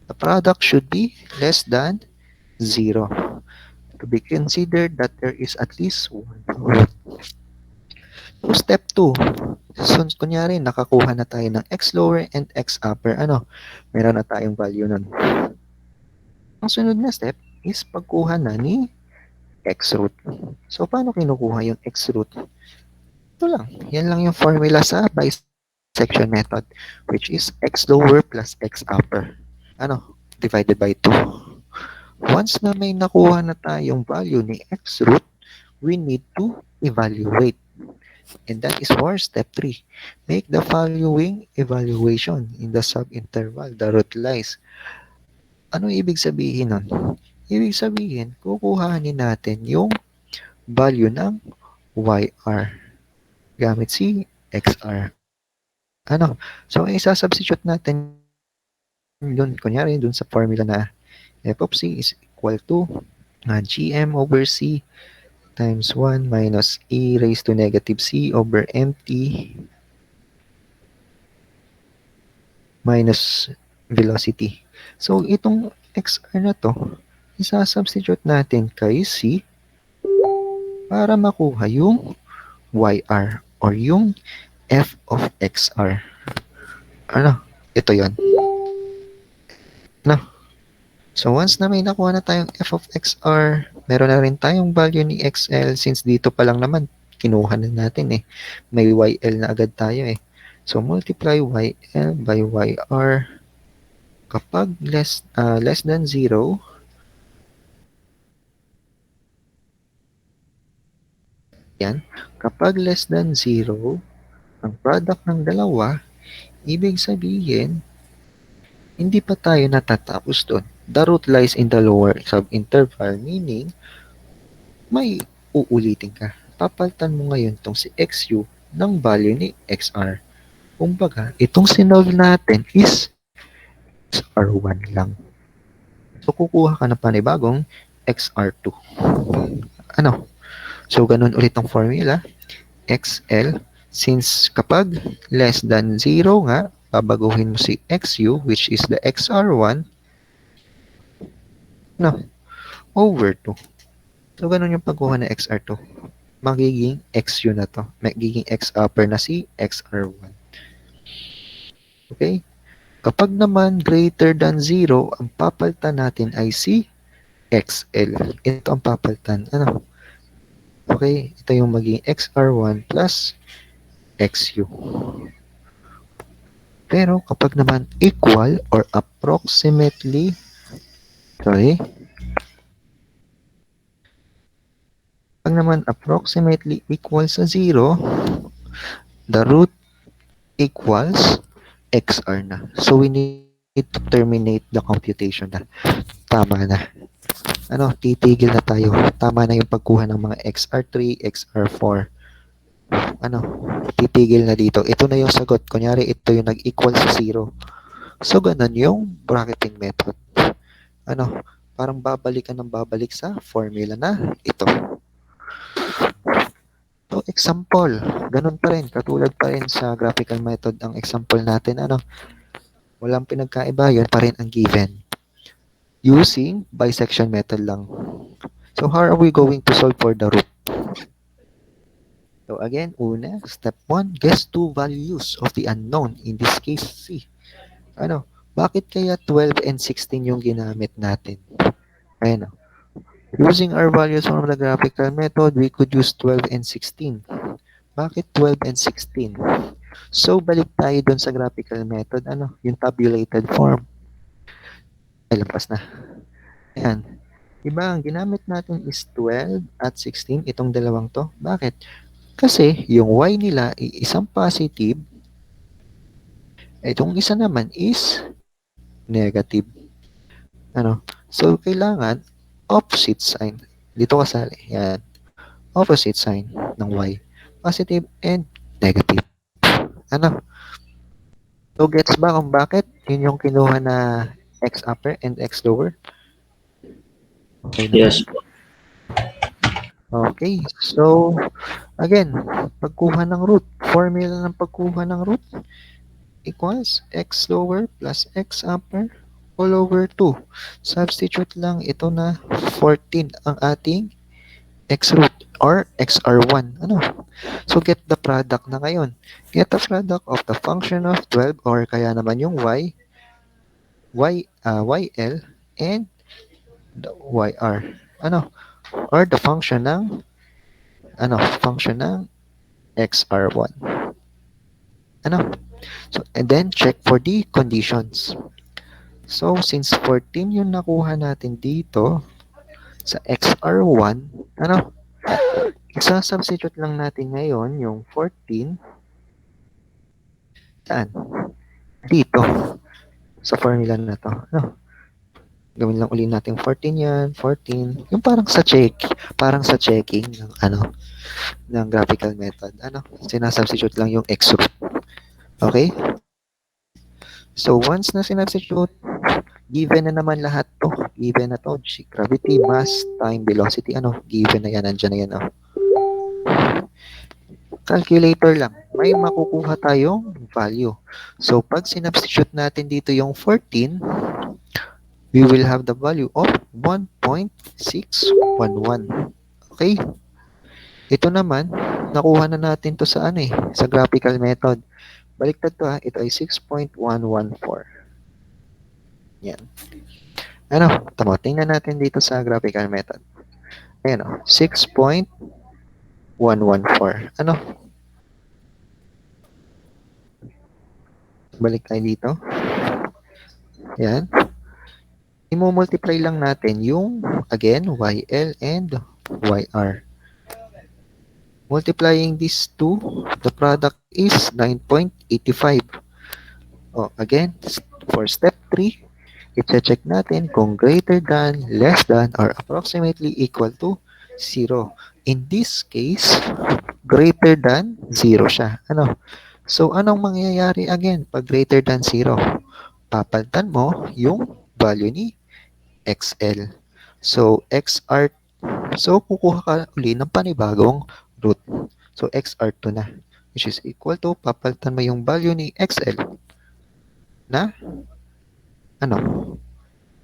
the product should be less than 0 to be considered that there is at least one root. So, step 2. So, kunyari, nakakuha na tayo ng x lower and x upper. Meron na tayong value nun. Ang sunod na step is pagkuha na ni x root. So, paano kinukuha yung x root? Ito lang. Yan lang yung formula sa bisection method, which is x lower plus x upper. Divided by 2. Once na may nakuha na tayong value ni x root, we need to evaluate. And that is for step 3. Make the following evaluation in the subinterval. The root lies. Ano ibig sabihin nun? Ibig sabihin, kukuhanin natin yung value ng yr gamit si xr. So, isa-substitute natin dun, kunyari, dun sa formula na f of c is equal to gm over c times 1 minus e raised to negative c over mt minus velocity. So, itong xr na to, isa-substitute natin kay c para makuha yung yr or yung f of xr. Ito yon. So, once na may nakuha na tayong f of xr, meron na rin tayong value ni xl since dito pa lang naman, kinuha na natin eh. May yl na agad tayo eh. So, multiply yl by yr kapag less than 0, yan. Kapag less than 0, ang product ng dalawa, ibig sabihin, hindi pa tayo natatapos doon. The root lies in the lower subinterval, meaning, may uulitin ka. Papalitan mo ngayon itong si xu ng value ni xr. Kumbaga, itong sinolve natin is xr1 lang. So, kukuha ka na panibagong xr2. So, ganun ulit ang formula. xl, since kapag less than 0 nga, babaguhin mo si xu, which is the xr1, over 2. So, ganun yung pagkuha na xr2. Magiging xu na to. Magiging x upper na si xr1. Okay? Kapag naman greater than 0, ang papalitan natin ay si xl. Ito ang papalitan. Okay? Ito yung magiging xr1 plus xu. Pero kapag naman equal or approximately pag naman approximately equal sa 0, the root equals xr na. So, we need to terminate the computation na. Tama na. Titigil na tayo. Tama na yung pagkuha ng mga xr3, xr4. Titigil na dito. Ito na yung sagot. Kunyari, ito yung nag-equal sa 0. So, ganun yung bracketing method. Parang babalik sa formula na ito. So, example. Ganun pa rin. Katulad pa rin sa graphical method ang example natin. Walang pinagkaiba. Yun pa rin ang given. Using bisection method lang. So, how are we going to solve for the root? So, again, una, step 1, guess two values of the unknown. In this case, C. Bakit kaya 12 and 16 yung ginamit natin? Ayan. Using our values from the graphical method, we could use 12 and 16. Bakit 12 and 16? So, balik tayo dun sa graphical method. Yung tabulated form. Ay, lampas na. Ayan. Diba, ang ginamit natin is 12 at 16, itong dalawang to. Bakit? Kasi, yung y nila ay isang positive, itong isa naman is negative. So, kailangan opposite sign. Dito kasali. Yan. Opposite sign ng y. Positive and negative. So, gets ba kung bakit? Yun yung kinuha na x upper and x lower? Okay, Yes. Okay. So, again, pagkuha ng root. Formula ng pagkuha ng root. equals x lower plus x upper all over 2. Substitute lang ito na 14 ang ating x root or xr1. Ano? So, get the product na ngayon. Get the product of the function of 12 or kaya naman yung yl and the yr. Ano? Or the function ng xr1. Ano? So, and then check for the conditions. So, since 14 yung nakuha natin dito sa xr1, ano? Isa-substitute lang natin ngayon yung 14 saan? Dito. Sa formula na to. Ano? Gawin lang ulit natin 14 yan, 14. Yung parang sa checking ng ng graphical method. Ano? Sinasubstitute lang yung x root. Okay? So, once na sinubstitute, given na naman lahat to. Given na to. Gravity, mass, time, velocity. Ano? Given na yan. Andyan na yan. Oh. Calculator lang. May makukuha tayong value. So, pag sinubstitute natin dito yung 14, we will have the value of 1.611. Okay? Ito naman, nakuha na natin to sa sa graphical method. Baliktad to ito ay 6.114. Yan. Ano? Tama, tingnan natin dito sa graphical method. Ayan 6.114. Ano? Balik tayo dito. Yan. I-multiply lang natin yung, again, YL and YR. Multiplying these two, the product is 9.85. Oh, again, for step 3, i-check natin kung greater than, less than, or approximately equal to 0. In this case, greater than 0 siya. Ano? So, anong mangyayari again pag greater than 0? Papalitan mo yung value ni XL. So, kukuha ka uli ng panibagong root. So, XR2 na. Which is equal to, papalitan mo yung value ni XL na,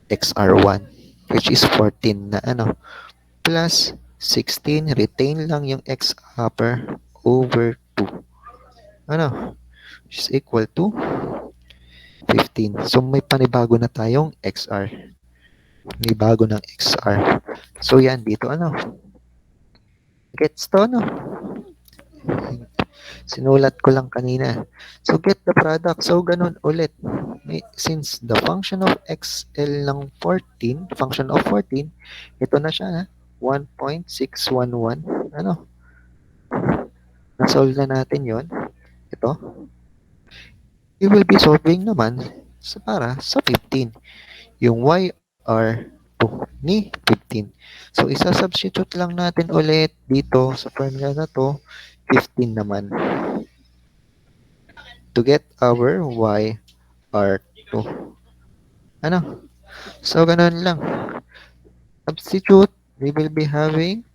XR1. Which is 14 na, plus 16, retain lang yung X upper over 2. Which is equal to 15. So, may panibago na tayong XR. May bago ng XR. So, yan. Dito, Gets to, Sinulat ko lang kanina. So, get the product. So, ganun ulit. Since the function of XL ng 14, function of 14, ito na siya, 1.611. Na-solve na natin yon. Ito. We will be solving naman para sa 15. Yung YR2 ni 15. So, isa-substitute lang natin ulit dito sa formula na to, 15 naman. To get our YR2. So, ganun lang. Substitute, we will be having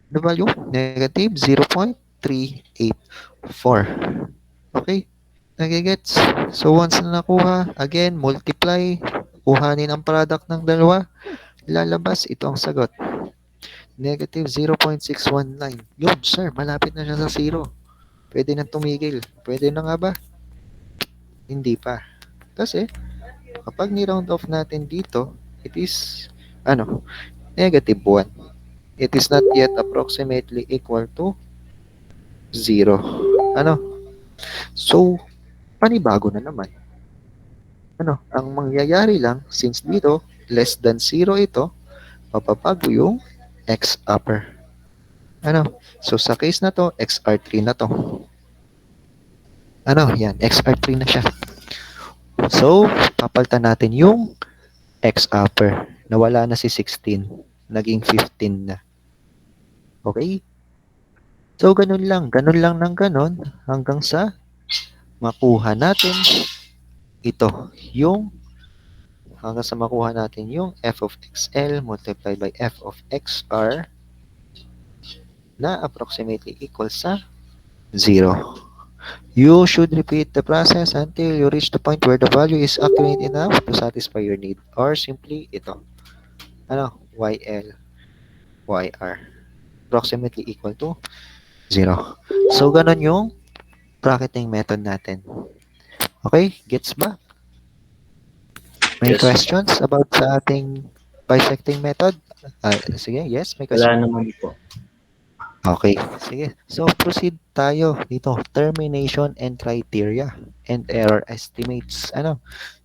the value, negative 0.384. Okay? Nagigets? So, once na nakuha, again, multiply, kuhanin ang product ng dalawa, lalabas, ito ang sagot. Negative 0.619. Yun, sir, malapit na siya sa 0. Pwede nang tumigil. Pwede na nga ba? Hindi pa. Kasi, kapag ni-round off natin dito, it is, negative 1. It is not yet approximately equal to 0. So, panibago na naman. Ang mangyayari lang, since dito, less than 0 ito, papabago yung X upper. So, sa case na to, XR3 na to. Yan, XR3 na siya. So, papalitan natin yung X upper. Nawala na si 16. Naging 15 na. Okay? So, ganun lang ng ganun hanggang sa makuha natin ito. Hanggang sa makuha natin yung f of xl multiplied by f of xr na approximately equal sa 0. You should repeat the process until you reach the point where the value is accurate enough to satisfy your need. Or simply ito. YL, YR. Approximately equal to 0. So, ganun yung bracketing method natin. Okay? Gets ba? May Yes. questions about sa ating bisecting method? Sige, yes, may question. Wala naman po. Okay, sige. So, proceed tayo dito. Termination and criteria and error estimates.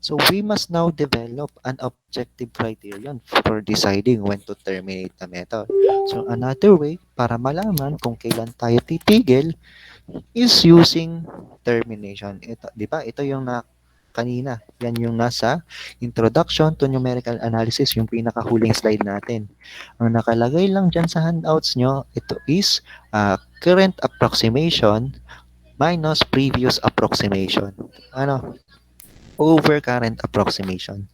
So, we must now develop an objective criterion for deciding when to terminate the method. So, another way para malaman kung kailan tayo titigil is using termination. Ito, di ba? Ito yung kanina. Yan yung nasa Introduction to Numerical Analysis, yung pinakahuling slide natin. Ang nakalagay lang dyan sa handouts nyo, ito is current approximation minus previous approximation. Over current approximation.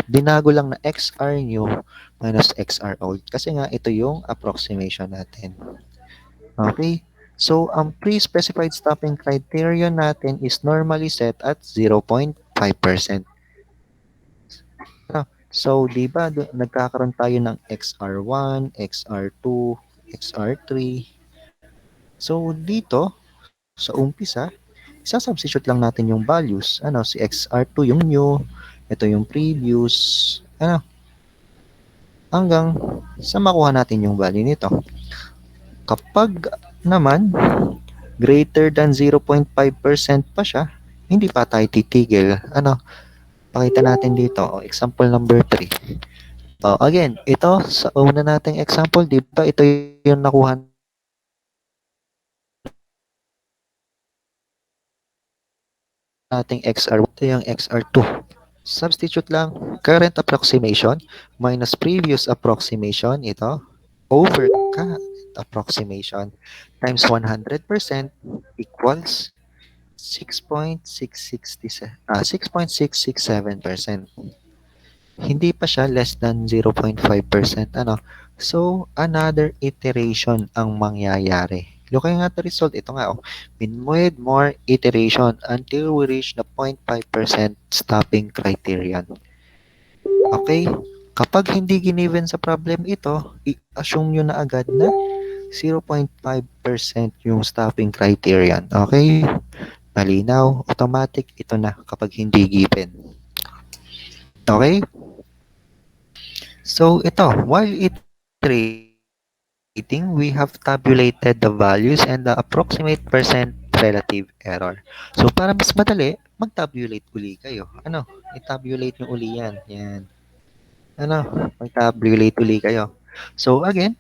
Binago lang na XR new minus XR old. Kasi nga, ito yung approximation natin. Okay? So, ang pre-specified stopping criterion natin is normally set at 0.5%. So, di ba, nagkakaroon tayo ng XR1, XR2, XR3. So, dito, sa umpisa, isa-substitute lang natin yung values. Si XR2 yung new, ito yung previous, hanggang sa makuha natin yung value nito. Kapag naman greater than 0.5% pa siya, hindi pa tayo titigil. Pakita natin dito. Example number 3. Again, ito sa una nating example, di ba? Ito yung nakuha nating XR. Ito yung XR2. Substitute lang current approximation minus previous approximation. Ito over approximation times 100% equals 6.667%. Hindi pa siya less than 0.5%. So, another iteration ang mangyayari. Looking at the result, ito nga, we need more iteration until we reach the 0.5% stopping criterion. Okay? Kapag hindi giniven sa problem ito, i-assume nyo na agad na 0.5% yung stopping criterion. Okay? Malinaw, automatic, ito na kapag hindi given. Okay? So, ito, while iterating, we have tabulated the values and the approximate percent relative error. So, para mas madali, mag-tabulate uli kayo. I-tabulate nyo uli yan. Yan. Mag-tabulate uli kayo. So, again,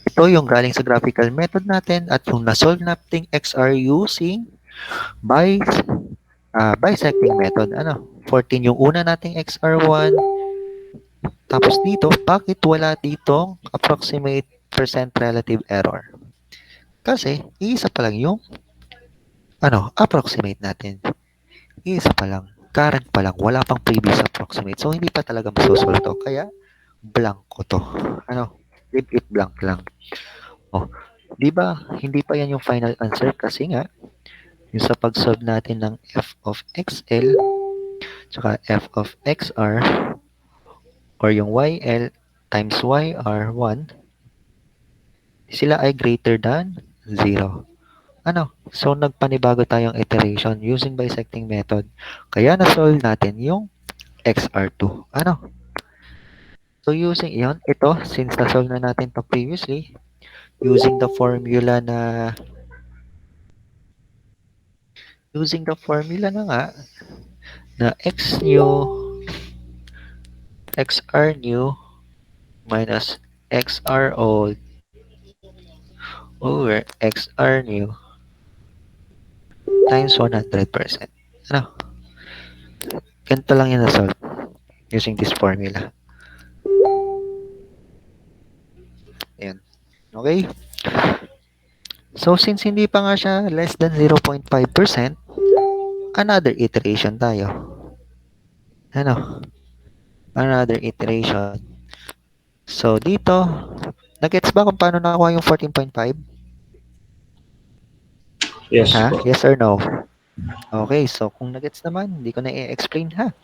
ito yung galing sa graphical method natin at yung na-solve nating XR using bisecting method. 14 yung una nating XR1. Tapos dito, bakit wala ditong approximate percent relative error? Kasi, iisa pa lang yung approximate natin. Iisa pa lang. Current pa lang. Wala pang previous approximate. So, hindi pa talaga masusolve to. Kaya, blanco to. Leave it blank lang. Di ba, hindi pa yan yung final answer kasi nga, yung sa pag-solve natin ng f of xl tsaka f of xr or yung yl times yr1, sila ay greater than 0. So, nagpanibago tayong iteration using bisecting method. Kaya na-solve natin yung XR2. So, using ito, since na-solve na natin to previously, using the formula na nga, na x new, xr new minus xr old over xr new times 100%. Ganito lang yung na-solve using this formula. Ayan. Okay? So, since hindi pa nga siya less than 0.5%, another iteration tayo. Another iteration. So, dito, nag-gets ba kung paano nakakuha yung 14.5? Yes Ha? po. Yes or no? Okay, so kung nagets naman, hindi ko na i-explain ha.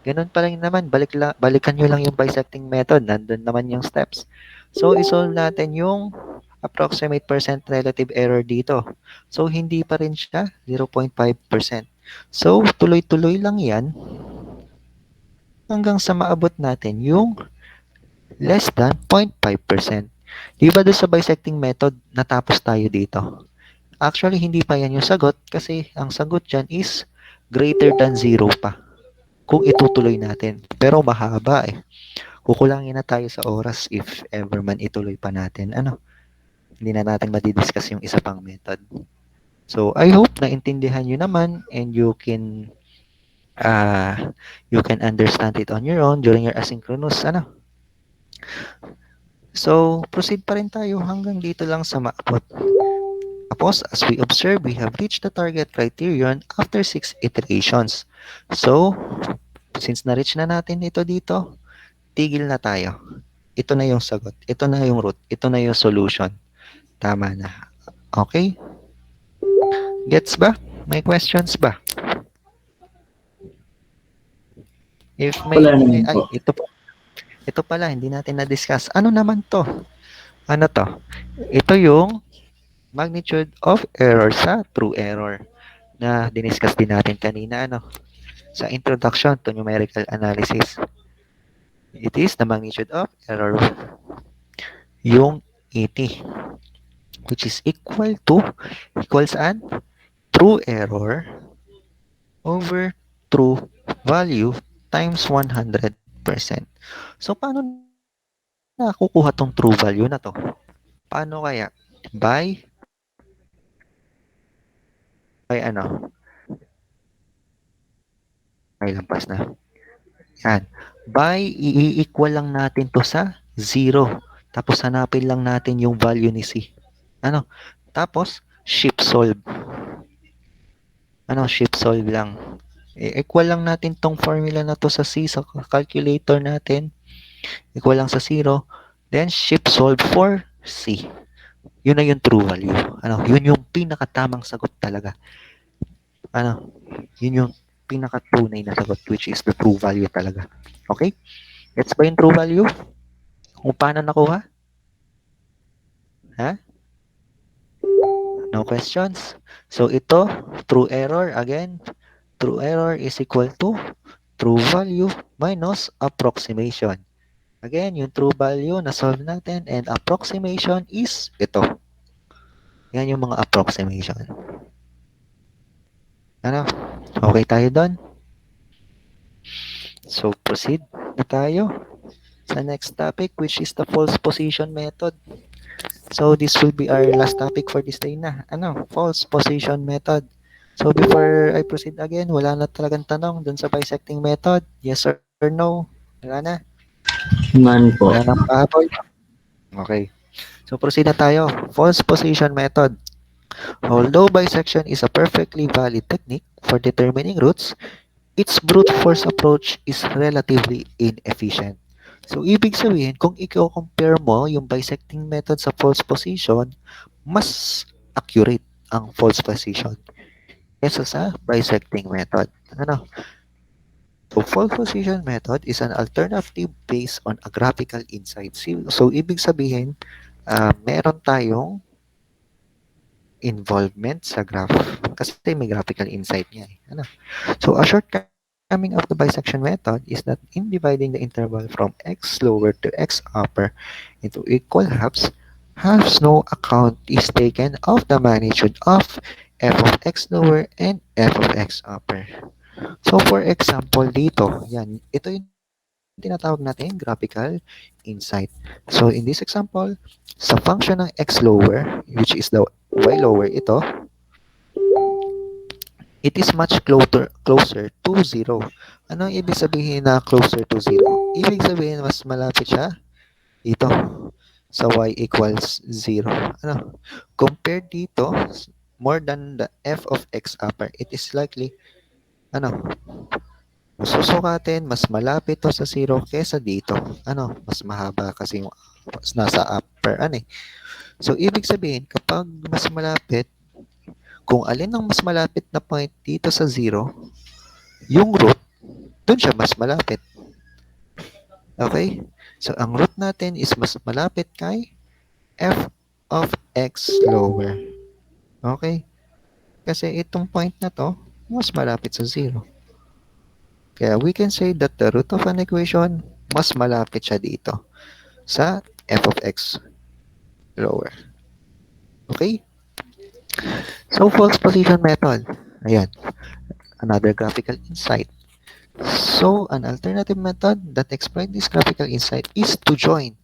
Ganun pa lang naman, balikan nyo lang yung bisecting method, nandun naman yung steps. So, isolve natin yung approximate percent relative error dito. So, hindi pa rin siya 0.5%. So, tuloy-tuloy lang yan hanggang sa maabot natin yung less than 0.5%. Di ba doon sa bisecting method, natapos tayo dito? Actually, hindi pa yan yung sagot kasi ang sagot dyan is greater than 0 pa kung itutuloy natin. Pero mahaba eh. Kukulangin na tayo sa oras if ever man ituloy pa natin. Hindi na natin madidiscuss yung isa pang method. So, I hope na intindihan nyo naman and you can understand it on your own during your asynchronous, So, proceed pa rin tayo hanggang dito lang sa maabot. Tapos, as we observe, we have reached the target criterion after 6 iterations. So, since na-reach na natin ito dito, tigil na tayo. Ito na yung sagot. Ito na yung root. Ito na yung solution. Tama na. Okay? Gets ba? May questions ba? If may... Wala naman Ay, po. ito pala, hindi natin na-discuss. Ano naman to? Ano to? Ito yung magnitude of error sa true error na diniscuss din natin kanina, sa introduction to numerical analysis. It is the magnitude of error, yung 80, which is equals an true error over true value times 100%. So, paano nakukuha tong true value na to? Paano kaya? By ano? Ay, lampas na. Yan. By, i-equal lang natin to sa 0. Tapos, hanapin lang natin yung value ni C. Tapos, shift solve. Shift solve lang. Equal lang natin tong formula na to sa C, sa calculator natin. Equal lang sa 0. Then, shift solve for C. Yun na yung true value. Yun yung pinakatamang sagot talaga. Yun yung pinakatunay na sagot, which is the true value talaga. Okay? Gets ba yung true value? Kung paano nakuha? Ha? No questions? So, ito, true error, again, true error is equal to true value minus approximation. Again, yung true value na solve natin and approximation is ito. Yan yung mga approximation. Okay tayo doon? So, proceed na tayo sa next topic, which is the false position method. So, this will be our last topic for this day na. False position method. So, before I proceed again, wala na talagang tanong dun sa bisecting method. Yes or no? Wala na? Man po. Wala nang pahabol? Okay. So, proceed na tayo. False position method. Although bisection is a perfectly valid technique for determining roots, its brute force approach is relatively inefficient. So, ibig sabihin, kung i-compare mo yung bisecting method sa false position, mas accurate ang false position kesa sa bisecting method. So, false position method is an alternative based on a graphical insight. So, ibig sabihin, meron tayong involvement sa graph kasi may graphical insight niya. So, a shortcoming of the bisection method is that in dividing the interval from x lower to x upper into equal halves, no account is taken of the magnitude of f of x lower and f of x upper. So, for example, dito, yan, ito yung tinatawag natin graphical insight. So, in this example, sa function ng x lower, which is the y lower ito, it is much closer to 0. Ano ang ibig sabihin na closer to 0? Ibig sabihin, mas malapit siya dito sa y equals 0. Compared dito, more than the f of x upper, it is likely, susukatin, mas malapit to sa 0 kesa dito. Mas mahaba kasi yung nasa upper, So, ibig sabihin, kapag mas malapit, kung alin ang mas malapit na point dito sa 0, yung root, dun siya mas malapit. Okay? So, ang root natin is mas malapit kay f of x lower. Okay? Kasi itong point na to, mas malapit sa 0. Kaya we can say that the root of an equation, mas malapit siya dito sa f of x lower. Okay? So, false position method. Ayan. Another graphical insight. So, an alternative method that exploits this graphical insight is to join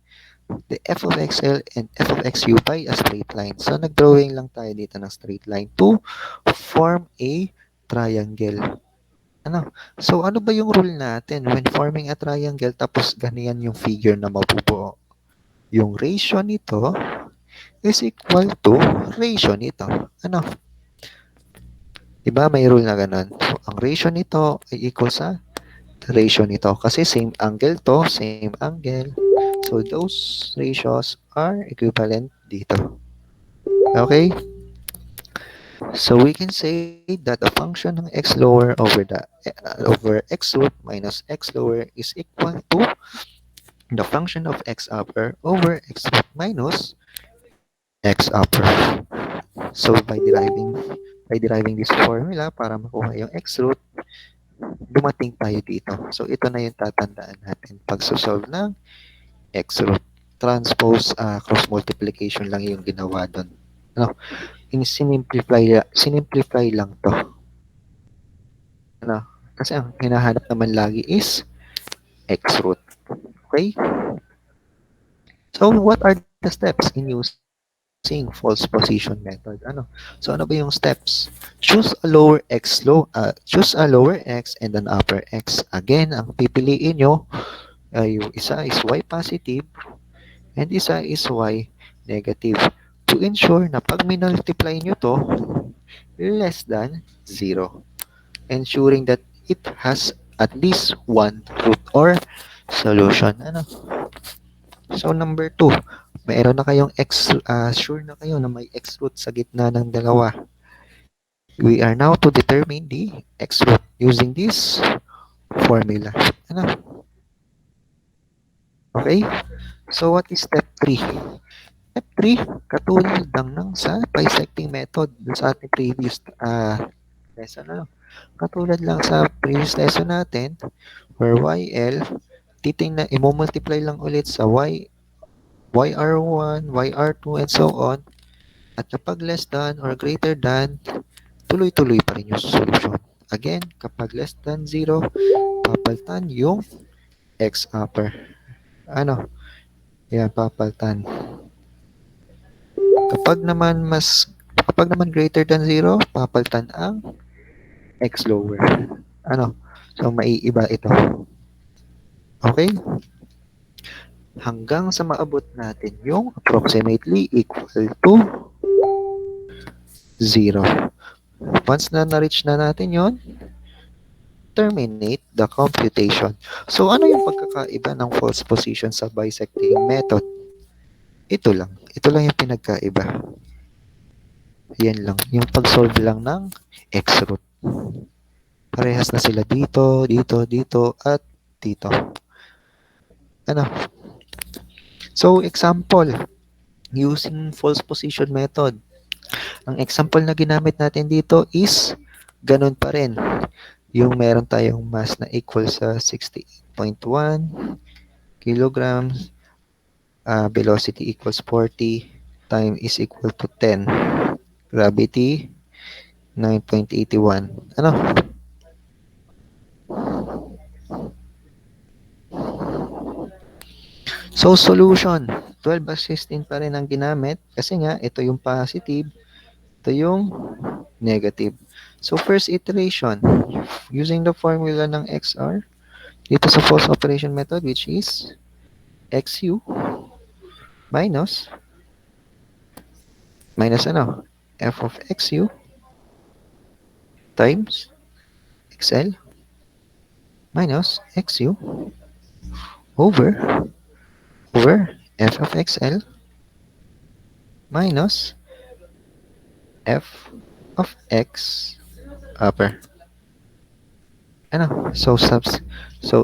the f of xl and f of xu by a straight line. So, nag-drawing lang tayo dito ng straight line to form a triangle. Ano? So, ano ba yung rule natin when forming a triangle tapos ganyan yung figure na mabubuo? Yung ratio nito is equal to ratio nito. Ano? Diba may rule na ganun? So, ang ratio nito ay equal sa ratio nito. Kasi same angle to, same angle. So, those ratios are equivalent dito. Okay? So, we can say that the function ng x lower over x root minus x lower is equal to the function of x upper over x root minus x upper. So, by deriving this formula para makuha yung x root, dumating tayo dito. So, ito na yung tatandaan natin pag solve ng x root. Transpose cross multiplication lang yung ginawa doon. Ano? Sinimplify lang to. Ano? Kasi ang hinahanap naman lagi is x root. Okay? So, what are the steps in using false position method? Ano? So, ano ba yung steps? Choose a lower x and an upper x. Again, ang pipiliin nyo yung isa is y positive and isa is y negative. To ensure na pag minultiply nyo to, less than 0. Ensuring that it has at least one root or solution. Ano? So, number 2, mayroon na kayong sure na kayo na may x root sa gitna ng dalawa. We are now to determine the x root using this formula. Ano? Okay? So, what is step 3? Step 3, katulad lang ng sa bisecting method sa ating previous lesson. Ano? Katulad lang sa previous lesson natin, where YL, i-multiply lang ulit sa YR1, YR2, and so on. At kapag less than or greater than, tuloy-tuloy pa rin yung solution. Again, kapag less than 0, papalitan yung x upper. Ano? Yan, papalitan. Kapag naman greater than 0, papalitan ang x lower. Ano? So, maiiba ito. Okay? Hanggang sa maabot natin yung approximately equal to 0. Once na na-reach na natin yon, terminate the computation. So, ano yung pagkakaiba ng false position sa bisecting method? Ito lang yung pinagkaiba. Yan lang. Yung pag-solve lang ng x root. Parehas na sila dito, at dito. Ano? So, example. Using false position method. Ang example na ginamit natin dito is ganun pa rin. Yung meron tayong mass na equal sa 68.1 kilograms. Velocity equals 40, time is equal to 10, gravity 9.81. Ano? So, solution, 12 as 16 pa rin ang ginamit kasi nga, ito yung positive, ito yung negative. So, first iteration, using the formula ng XR, dito sa false operation method, which is XU minus ano? F of XU times XL minus XU over F of XL minus F of x upper. Ano? So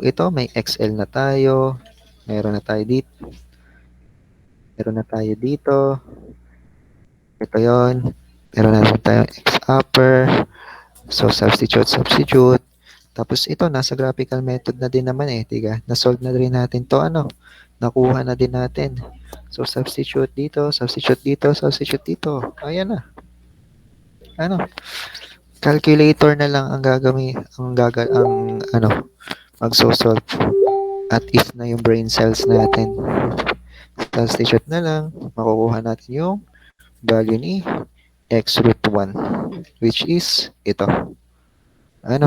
ito may XL na tayo. Meron na tayo dito. Meron na tayo dito. Ito 'yon. Meron na rin tayong x upper. So substitute. Tapos ito nasa graphical method na din naman eh, diga. Na-solve na rin natin 'to ano. Nakuha na din natin. So substitute dito. Ayan na. Ano? Calculator na lang ang magso-solve. At if na yung brain cells natin. Substitute na lang, makukuha natin yung value ni x root 1, which is ito. Ano?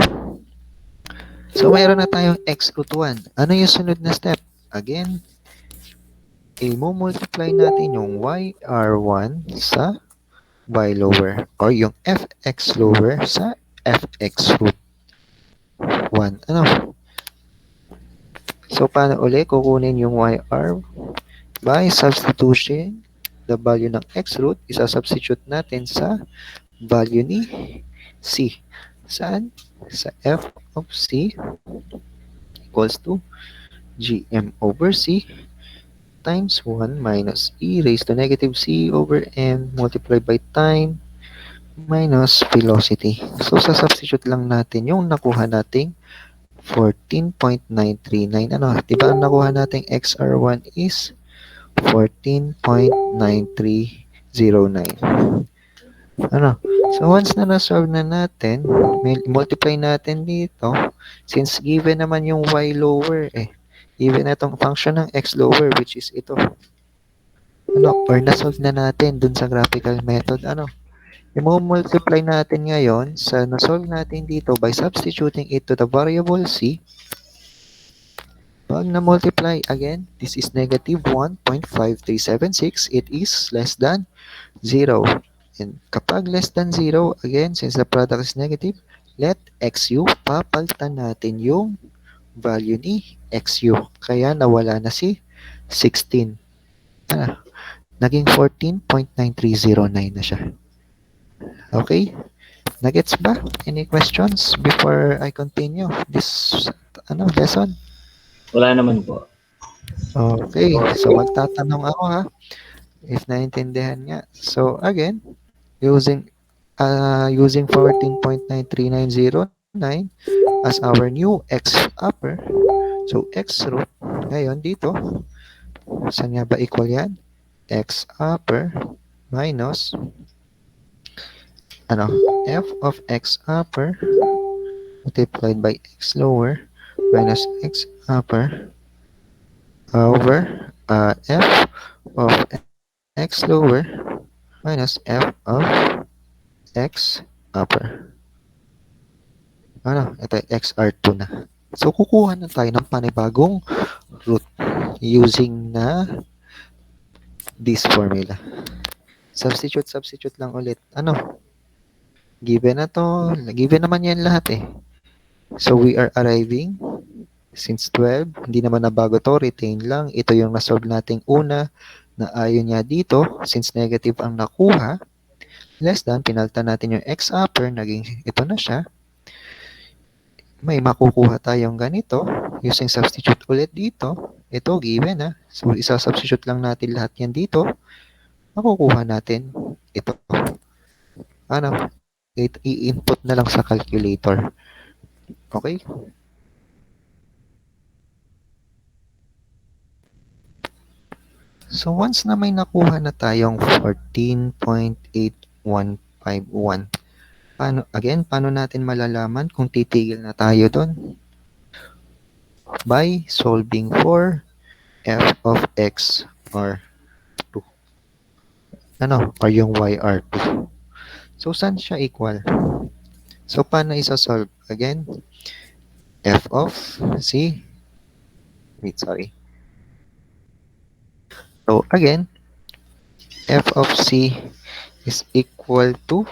So, mayroon na tayong x root 1. Ano yung sunod na step? Again, i-multiply natin yung yr1 sa y lower or yung fx lower sa fx root 1. Ano? So, paano uli kukunin yung yr? By substitution, the value ng x root, isa-substitute natin sa value ni c. Saan? Sa f of c equals to gm over c times 1 minus e raised to negative c over m multiplied by time minus velocity. So, sa-substitute lang natin yung nakuha nating 14.939. Ano? Diba ang nakuha nating xr1 is 14.9309. Ano? So, once na na-solve na natin, multiply natin dito, since given naman yung y lower eh, given itong function ng x lower, which is ito. Ano? Or na-solve na natin dun sa graphical method. Ano? I-multiply natin ngayon sa na-solve natin dito by substituting it to the variable c. Pag na-multiply, again, this is negative 1.5376. It is less than 0. And kapag less than 0, again, since the product is negative, let xu, papalitan natin yung value ni xu. Kaya nawala na si 16. Naging 14.9309 na siya. Okay? Nagets ba? Any questions before I continue this lesson? Wala naman po. Okay, so magtatanong ako ha, if naintindihan nga. So again, using 14.9309 as our new x upper, so x root, ngayon dito, saan nga ba equal yan? X upper minus, f of x upper multiplied by x lower minus x upper over f of x lower minus f of x upper. Ito xr2 na. So, kukuha na tayo ng panibagong root using na this formula. Substitute lang ulit. Given na to. Given naman yan lahat eh. So, we are arriving since 12. Hindi naman na bago to. Retain lang. Ito yung nasolve nating una na ayon niya dito. Since negative ang nakuha, less than, pinalitan natin yung x upper. Naging ito na siya. May makukuha tayong ganito. Using substitute ulit dito. Ito, given ha. So, isa-substitute lang natin lahat yan dito. Makukuha natin ito. I-input na lang sa calculator. Okay? So, once na may nakuha na tayong 14.8151, paano natin malalaman kung titigil na tayo doon? By solving for f of x or 2. Or yung yr2. So, saan siya equal? So, paano isa-solve? Again, f of c. So, again, f of c is equal to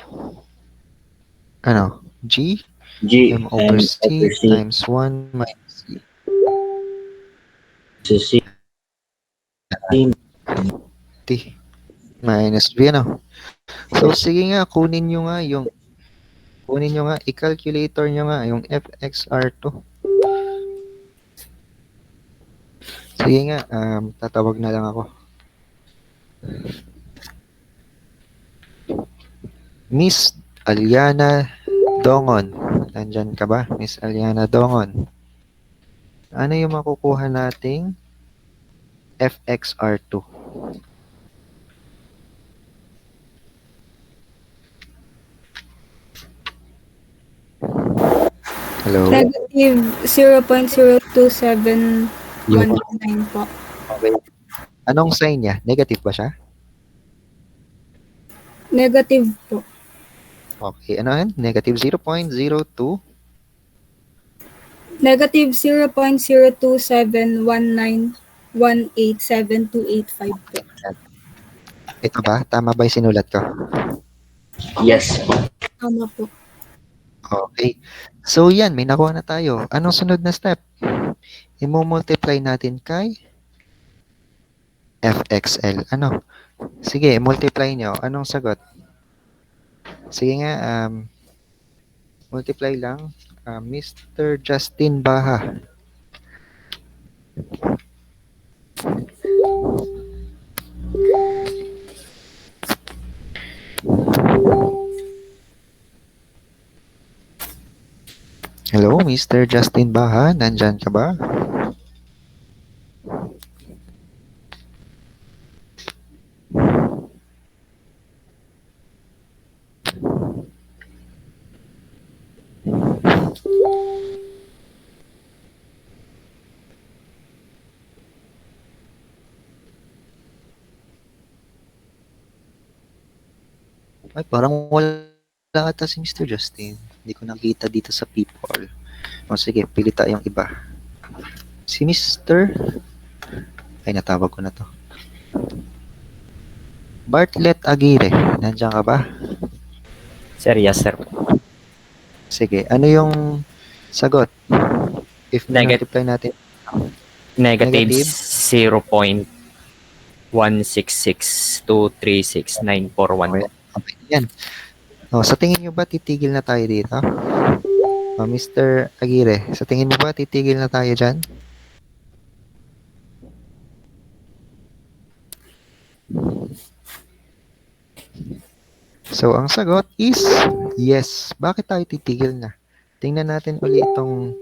g m over c times 1 minus c. So, c t minus v. So, sige nga, kunin nyo nga yung Kunin nyo nga, i-calculator nyo nga yung FXR2. Sige nga, tatawag na lang ako. Miss Aliana Dongon. Nandyan ka ba, Miss Aliana Dongon? Ano yung makukuha nating FXR2? Hello? Negative 0.027119 po. Okay. Anong sign niya? Negative ba siya? Negative po. Okay. Ano yan? Negative 0.02. Negative 0.0271918728 po. Ito ba? Tama ba yung sinulat ko? Yes. Tama po. Okay. So yan, may nakuha na tayo. Anong sunod na step? I-multiply natin kay FXL. Ano? Sige, multiply nyo. Anong sagot? Sige nga, multiply lang. Mr. Justin Baha. Hello, Mr. Justin Baha. Nandyan ka ba? Ay, parang wala ata si Mr. Justin. Hindi ko nakita dito sa people. O sige, pili tayong iba. Si Mr. Ay, natawag ko na to. Bartlett Aguirre. Nandiyan ka ba? Sir, yes, sir. Sige, ano yung sagot? If multiply natin. Negative Negative? 0.166236941. Okay, yan. O, sa tingin nyo ba titigil na tayo dito? O, Mr. Aguirre, sa tingin mo ba titigil na tayo dyan? So, ang sagot is yes. Bakit tayo titigil na? Tingnan natin ulit itong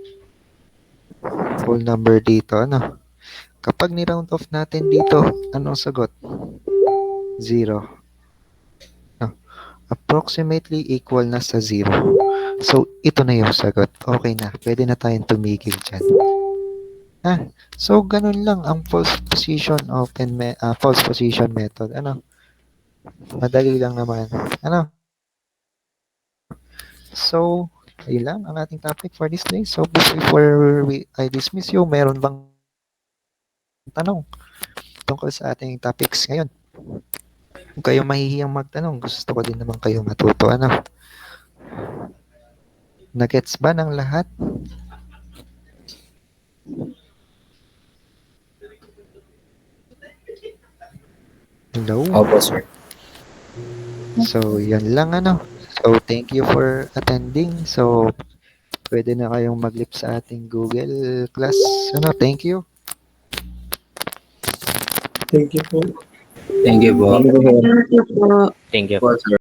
whole number dito. Ano? Kapag ni-round off natin dito, anong sagot? 0. No. Approximately equal na sa 0. So, ito na yung sagot. Okay na. Pwede na tayong tumigil dyan. So, ganun lang ang false position method. Ano? Madali lang naman. Ano? So, ayun lang ang ating topic for this day. So, before I dismiss you, meron bang tanong tungkol sa ating topics ngayon? Kung kayo mahihiyang magtanong, gusto ko din naman kayo matuto. Ano? Nagets ba ng lahat? Hello? Opo, sir. So, yan lang ano. So, thank you for attending. So, pwede na kayong mag-lip sa ating Google Class. Ano, thank you. Thank you po. Thank you po. Thank you po. Thank you. Po, sir.